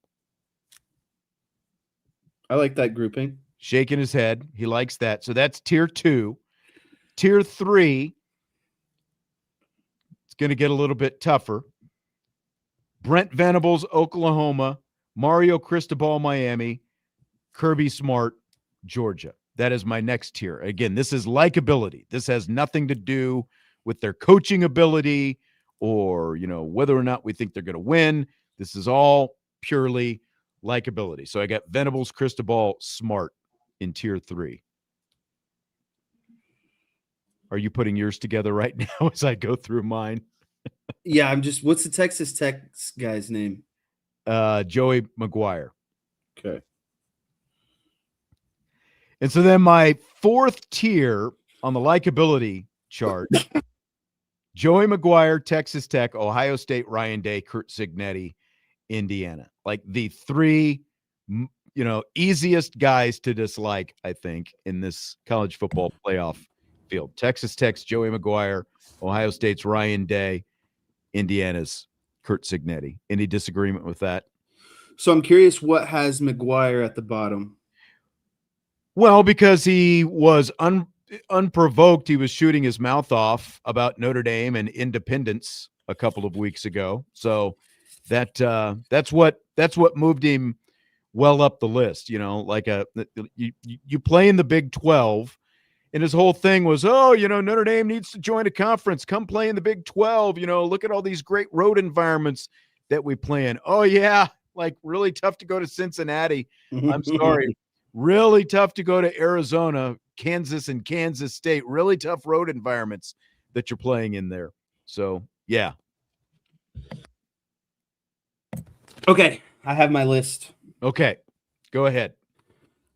I like that grouping. Shaking his head. He likes that. So that's tier 2. Tier 3, it's going to get a little bit tougher. Brent Venables, Oklahoma, Mario Cristobal, Miami, Kirby Smart, Georgia. That is my next tier. Again, this is likability. This has nothing to do with their coaching ability or, whether or not we think they're going to win. This is all purely likability. So I got Venables, Cristobal, Smart in tier 3. Are you putting yours together right now as I go through mine? Yeah, what's the Texas Tech guy's name? Joey McGuire. Okay. And so then my 4th tier on the likability chart, Joey McGuire, Texas Tech, Ohio State, Ryan Day, Kurt Cignetti, Indiana. Like the 3, easiest guys to dislike, I think, in this college football playoff field. Texas Tech's Joey McGuire, Ohio State's Ryan Day, Indiana's Kurt Cignetti. Any disagreement with that? So I'm curious what has McGuire at the bottom. Well, because he was unprovoked, he was shooting his mouth off about Notre Dame and independence a couple of weeks ago. So that's what moved him well up the list. Like you play in the Big 12, and his whole thing was, Notre Dame needs to join a conference. Come play in the Big 12. Look at all these great road environments that we play in. Oh yeah, like really tough to go to Cincinnati. I'm sorry. Really tough to go to Arizona, Kansas, and Kansas State. Really tough road environments that you're playing in there. So, yeah. Okay, I have my list. Okay, go ahead.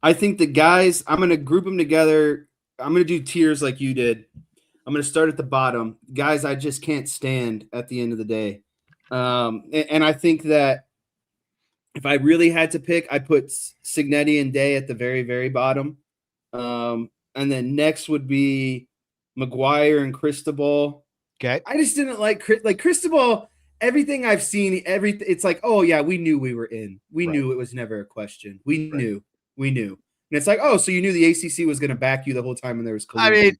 I think the guys, I'm going to group them together. I'm going to do tiers like you did. I'm going to start at the bottom. Guys I just can't stand at the end of the day. And I think that if I really had to pick, I put Cignetti and Day at the very, very bottom. And then next would be McGuire and Cristobal. Okay. I just didn't like Cristobal. Everything I've seen, it's like, oh yeah, we knew we were in. We knew it was never a question. We knew. And it's like, oh, so you knew the ACC was going to back you the whole time when there was collusion. I mean,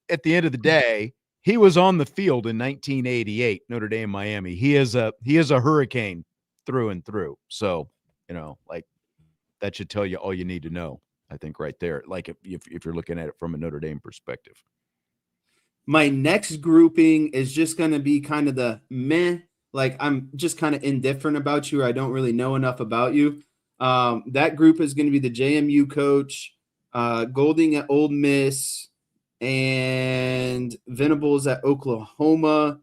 at the end of the day, he was on the field in 1988, Notre Dame, Miami. He is a hurricane through and through. So, that should tell you all you need to know, I think, right there. Like if you're looking at it from a Notre Dame perspective. My next grouping is just going to be kind of the meh, like I'm just kind of indifferent about you, or I don't really know enough about you. That group is going to be the JMU coach, Golding at Ole Miss, and Venables at Oklahoma.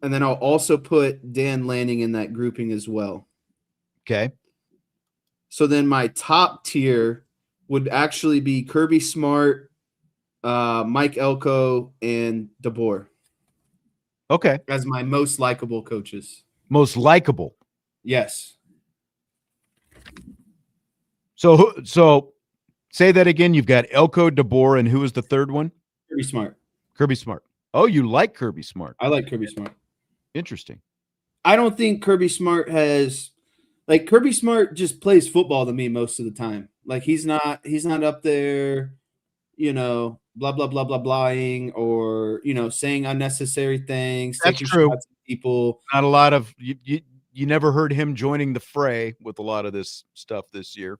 And then I'll also put Dan Lanning in that grouping as well. Okay. So then my top tier would actually be Kirby Smart, Mike Elko, and DeBoer. Okay. As my most likable coaches. Most likable. Yes. So Say that again. You've got Elko, DeBoer, and who was the third one? Kirby Smart. Kirby Smart. Oh, you like Kirby Smart. I like Kirby Smart. Interesting. I don't think Kirby Smart has like Kirby Smart just plays football to me most of the time. Like he's not up there, blah blah blah blah blahing or saying unnecessary things, That's taking true. shots at people. Not a lot of you never heard him joining the fray with a lot of this stuff this year.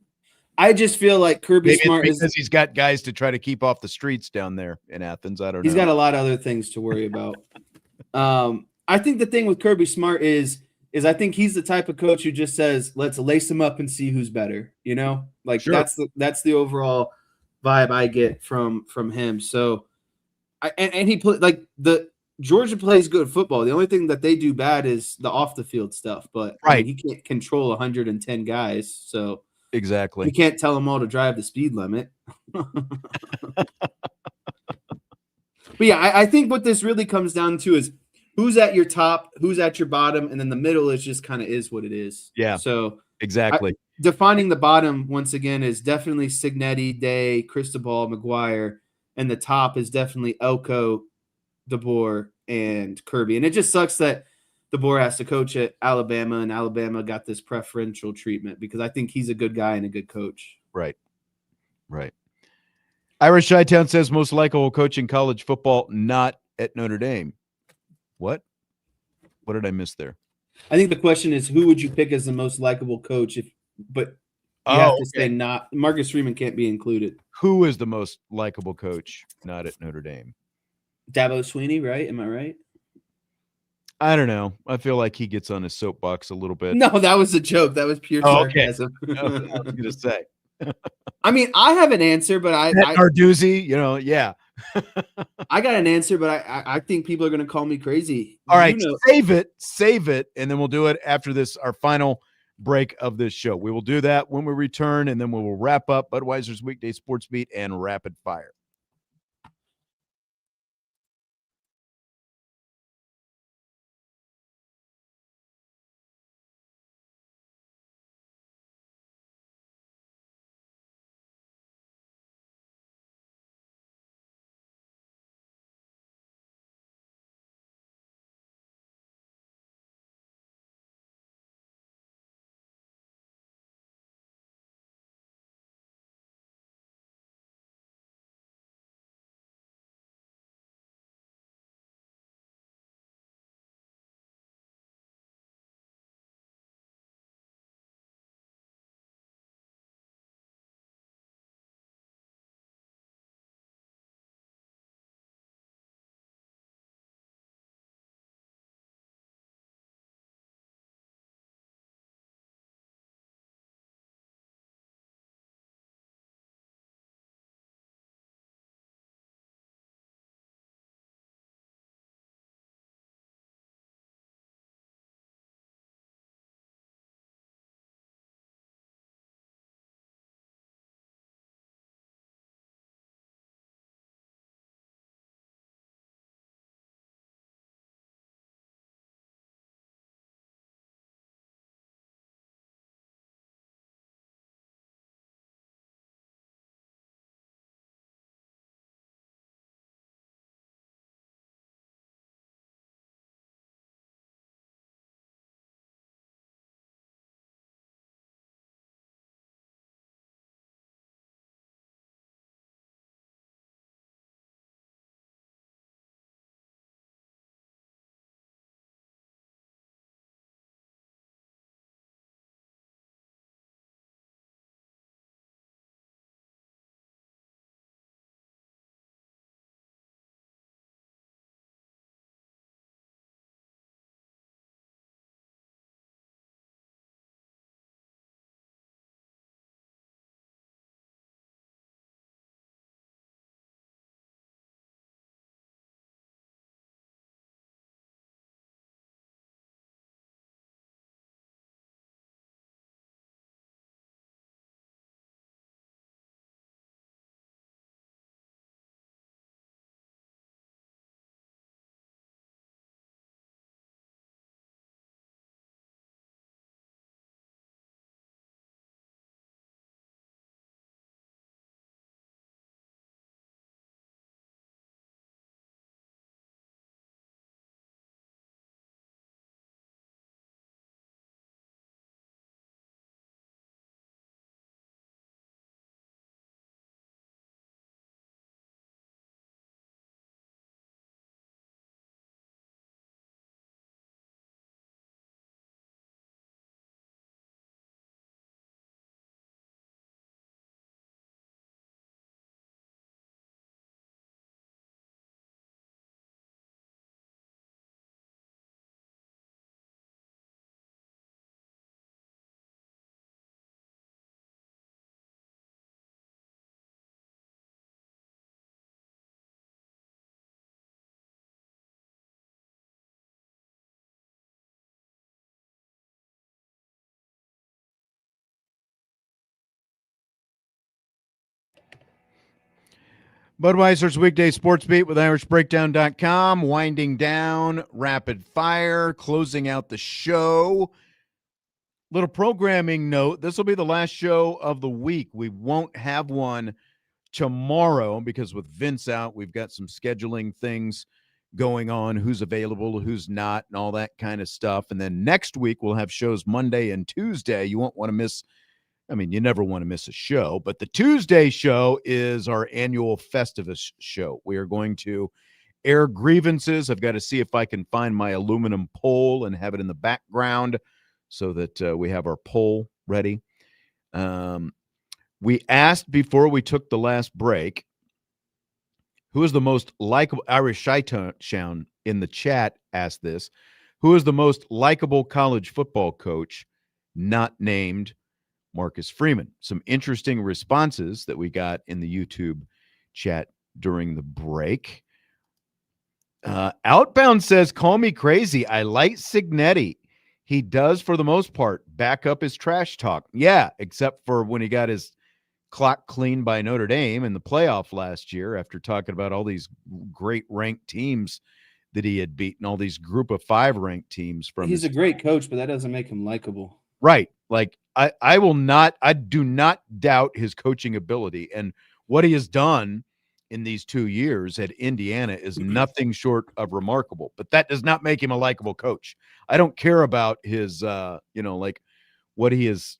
I just feel like Kirby Maybe Smart it's because he's got guys to try to keep off the streets down there in Athens. I don't know. He's got a lot of other things to worry about. I think the thing with Kirby Smart is I think he's the type of coach who just says, let's lace him up and see who's better. Like Sure. that's the overall vibe I get from him. So and he put like Georgia plays good football. The only thing that they do bad is the off the field stuff, but right. He can't control 110 guys. So exactly. You can't tell them all to drive the speed limit. But yeah, I think what this really comes down to is who's at your top, who's at your bottom, and then the middle is just kind of is what it is. Yeah. So exactly. Defining the bottom once again is definitely Signetti, Day, Cristobal, McGuire, and the top is definitely Elko, DeBoer, and Kirby. And it just sucks that DeBoer has to coach at Alabama, and Alabama got this preferential treatment because I think he's a good guy and a good coach. Right. Right. Irish Chi-Town says most likable coach in college football, not at Notre Dame. What did I miss there? I think the question is who would you pick as the most likable coach but you have to say not Marcus Freeman can't be included. Who is the most likable coach not at Notre Dame? Dabo Swinney, right? Am I right? I don't know. I feel like he gets on his soapbox a little bit. No, that was a joke. That was pure sarcasm. Okay. I was going to say. I mean, I have an answer, but Narduzzi, yeah. I got an answer, but I think people are going to call me crazy. All right, save it, and then we'll do it after this, our final break of this show. We will do that when we return, and then we will wrap up Budweiser's Weekday Sports Beat and Rapid Fire. Budweiser's weekday sports beat with irishbreakdown.com, winding down, rapid fire, closing out the show. Little programming note, this will be the last show of the week. We won't have one tomorrow because with Vince out, we've got some scheduling things going on, who's available, who's not, and all that kind of stuff. And then next week, we'll have shows Monday and Tuesday. You won't want to miss, I mean, you never want to miss a show, but the Tuesday show is our annual Festivus show. We are going to air grievances. I've got to see if I can find my aluminum pole and have it in the background so that we have our poll ready. We asked before we took the last break, who is the most likable, Irish Shytown in the chat asked this, who is the most likable college football coach not named Marcus Freeman? Some interesting responses that we got in the YouTube chat during the break. Outbound says, call me crazy. I like Cignetti. He does, for the most part, back up his trash talk. Yeah, except for when he got his clock cleaned by Notre Dame in the playoff last year after talking about all these great ranked teams that he had beaten, all these group of 5 ranked teams. He's a great coach, but that doesn't make him likable. Right. Like I do not doubt his coaching ability, and what he has done in these 2 years at Indiana is nothing short of remarkable, but that does not make him a likable coach. I don't care about his, like what he has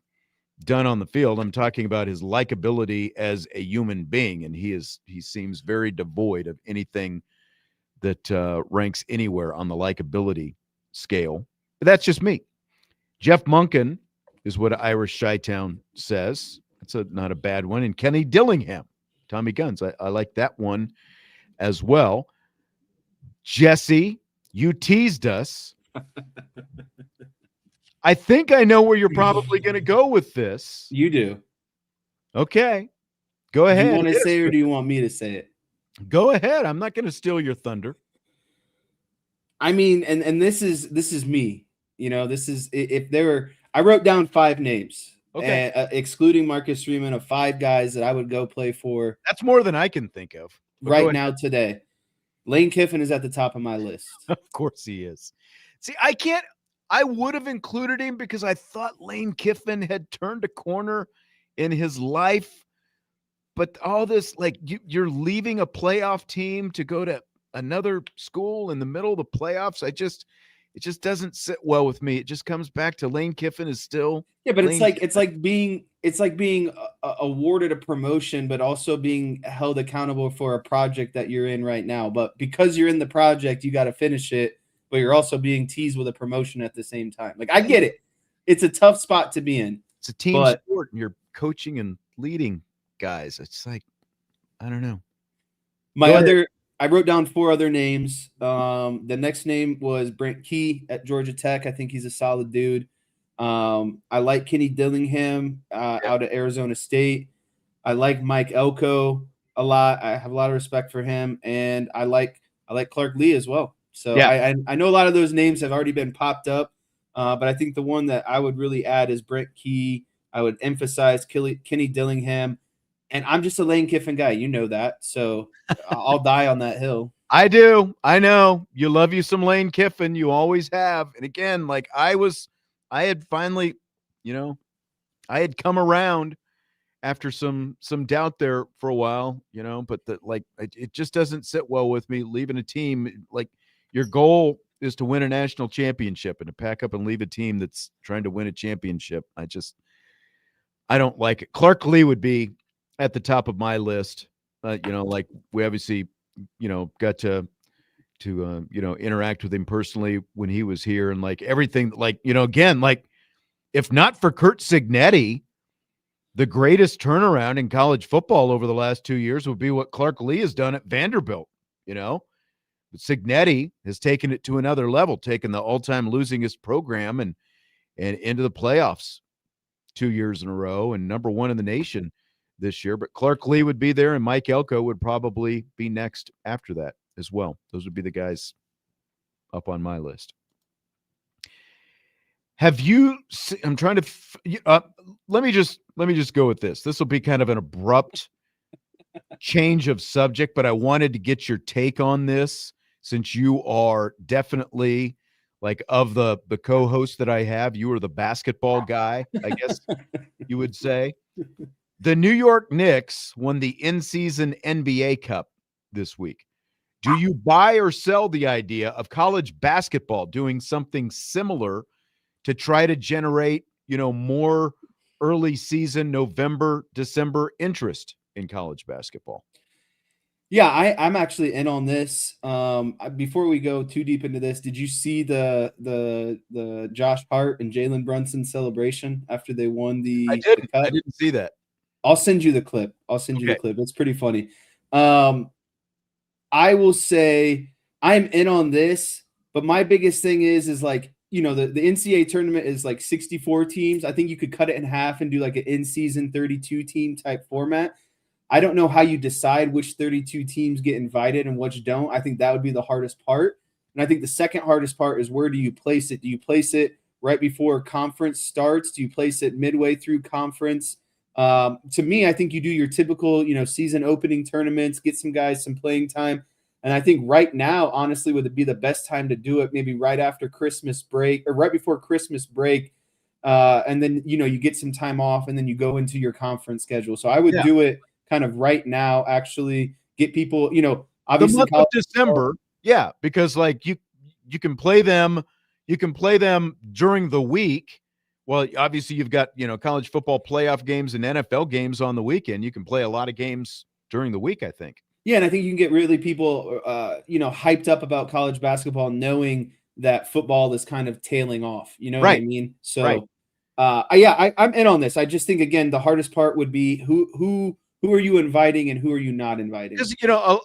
done on the field. I'm talking about his likability as a human being, and he seems very devoid of anything that ranks anywhere on the likability scale. But that's just me. Jeff Munkin is what Irish Shytown says. That's not a bad one. And Kenny Dillingham, Tommy Guns. I like that one as well. Jesse, you teased us. I think I know where you're probably going to go with this. You do. Okay. Go ahead. Do you want to say it or do you want me to say it? Go ahead. I'm not going to steal your thunder. I mean, and this is me. You know, this is, if there were, I wrote down 5 names. Okay. Excluding Marcus Freeman, of 5 guys that I would go play for. That's more than I can think of. Right now today. Lane Kiffin is at the top of my list. Of course he is. See, I would have included him because I thought Lane Kiffin had turned a corner in his life. But all this, like, you're leaving a playoff team to go to another school in the middle of the playoffs. It just doesn't sit well with me. It just comes back to Lane Kiffin is still. Yeah, but it's like being awarded a promotion, but also being held accountable for a project that you're in right now. But because you're in the project, you got to finish it. But you're also being teased with a promotion at the same time. Like, I get it. It's a tough spot to be in. It's a team sport, and you're coaching and leading guys. It's like, I don't know. I wrote down 4 other names. The next name was Brent Key at Georgia Tech. I think he's a solid dude. I like Kenny Dillingham out of Arizona State. I like Mike Elko a lot. I have a lot of respect for him, and I like Clark Lee as well. So yeah. I know a lot of those names have already been popped up, but I think the one that I would really add is Brent Key. I would emphasize Kenny Dillingham, and I'm just a Lane Kiffin guy. You know that, so I'll die on that hill. I do. I know. You love you some Lane Kiffin. You always have. And again, like I had finally, I had come around after some doubt there for a while, but it just doesn't sit well with me leaving a team. Like, your goal is to win a national championship, and to pack up and leave a team that's trying to win a championship. I don't like it. Clark Lee would be at the top of my list. Like we obviously, got to interact with him personally when he was here, and like everything, like, again, like if not for Curt Cignetti, the greatest turnaround in college football over the last 2 years would be what Clark Lee has done at Vanderbilt, But Cignetti has taken it to another level, taken the all-time losingest program and into the playoffs 2 years in a row and number 1 in the nation this year. But Clark Lee would be there, and Mike Elko would probably be next after that as well. Those would be the guys up on my list. Have you I'm trying to let me just go with this. This will be kind of an abrupt change of subject, but I wanted to get your take on this since you are definitely like of the co-hosts that I have, you are the basketball guy, I guess you would say. The New York Knicks won the in-season NBA Cup this week. Do you buy or sell the idea of college basketball doing something similar to try to generate, more early season November, December interest in college basketball? Yeah, I'm actually in on this. Before we go too deep into this, did you see the Josh Hart and Jalen Brunson celebration after they won the I cup? didn't see that. I'll send you the clip. It's pretty funny. I will say I'm in on this, but my biggest thing is like, the NCAA tournament is like 64 teams. I think you could cut it in half and do like an in-season 32 team type format. I don't know how you decide which 32 teams get invited and which don't. I think that would be the hardest part. And I think the second hardest part is, where do you place it? Do you place it right before conference starts? Do you place it midway through conference? To me, I think you do your typical, season opening tournaments, get some guys some playing time. And I think right now, honestly, would be the best time to do it, maybe right after Christmas break or right before Christmas break. And then, you get some time off and then you go into your conference schedule. So I would do it kind of right now, actually get people, obviously the month of December. Yeah. Because like you can play them during the week. Well, obviously you've got, college football playoff games and NFL games on the weekend. You can play a lot of games during the week, I think. Yeah, and I think you can get really people, hyped up about college basketball, knowing that football is kind of tailing off. You know what I mean? So, I'm in on this. I just think, again, the hardest part would be who are you inviting and who are you not inviting? Because,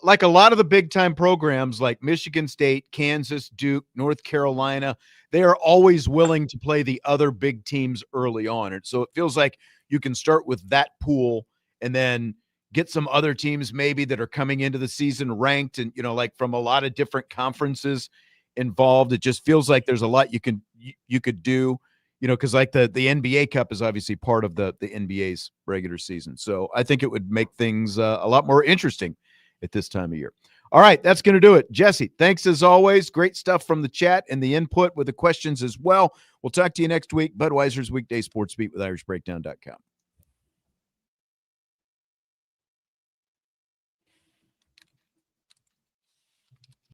like a lot of the big time programs like Michigan State, Kansas, Duke, North Carolina, they are always willing to play the other big teams early on. And so it feels like you can start with that pool and then get some other teams maybe that are coming into the season ranked and, like from a lot of different conferences involved. It just feels like there's a lot you could do, because like the NBA Cup is obviously part of the NBA's regular season. So I think it would make things a lot more interesting at this time of year. All right, that's going to do it. Jesse, thanks as always. Great stuff from the chat and the input with the questions as well. We'll talk to you next week. Budweiser's Weekday Sports Beat with IrishBreakdown.com.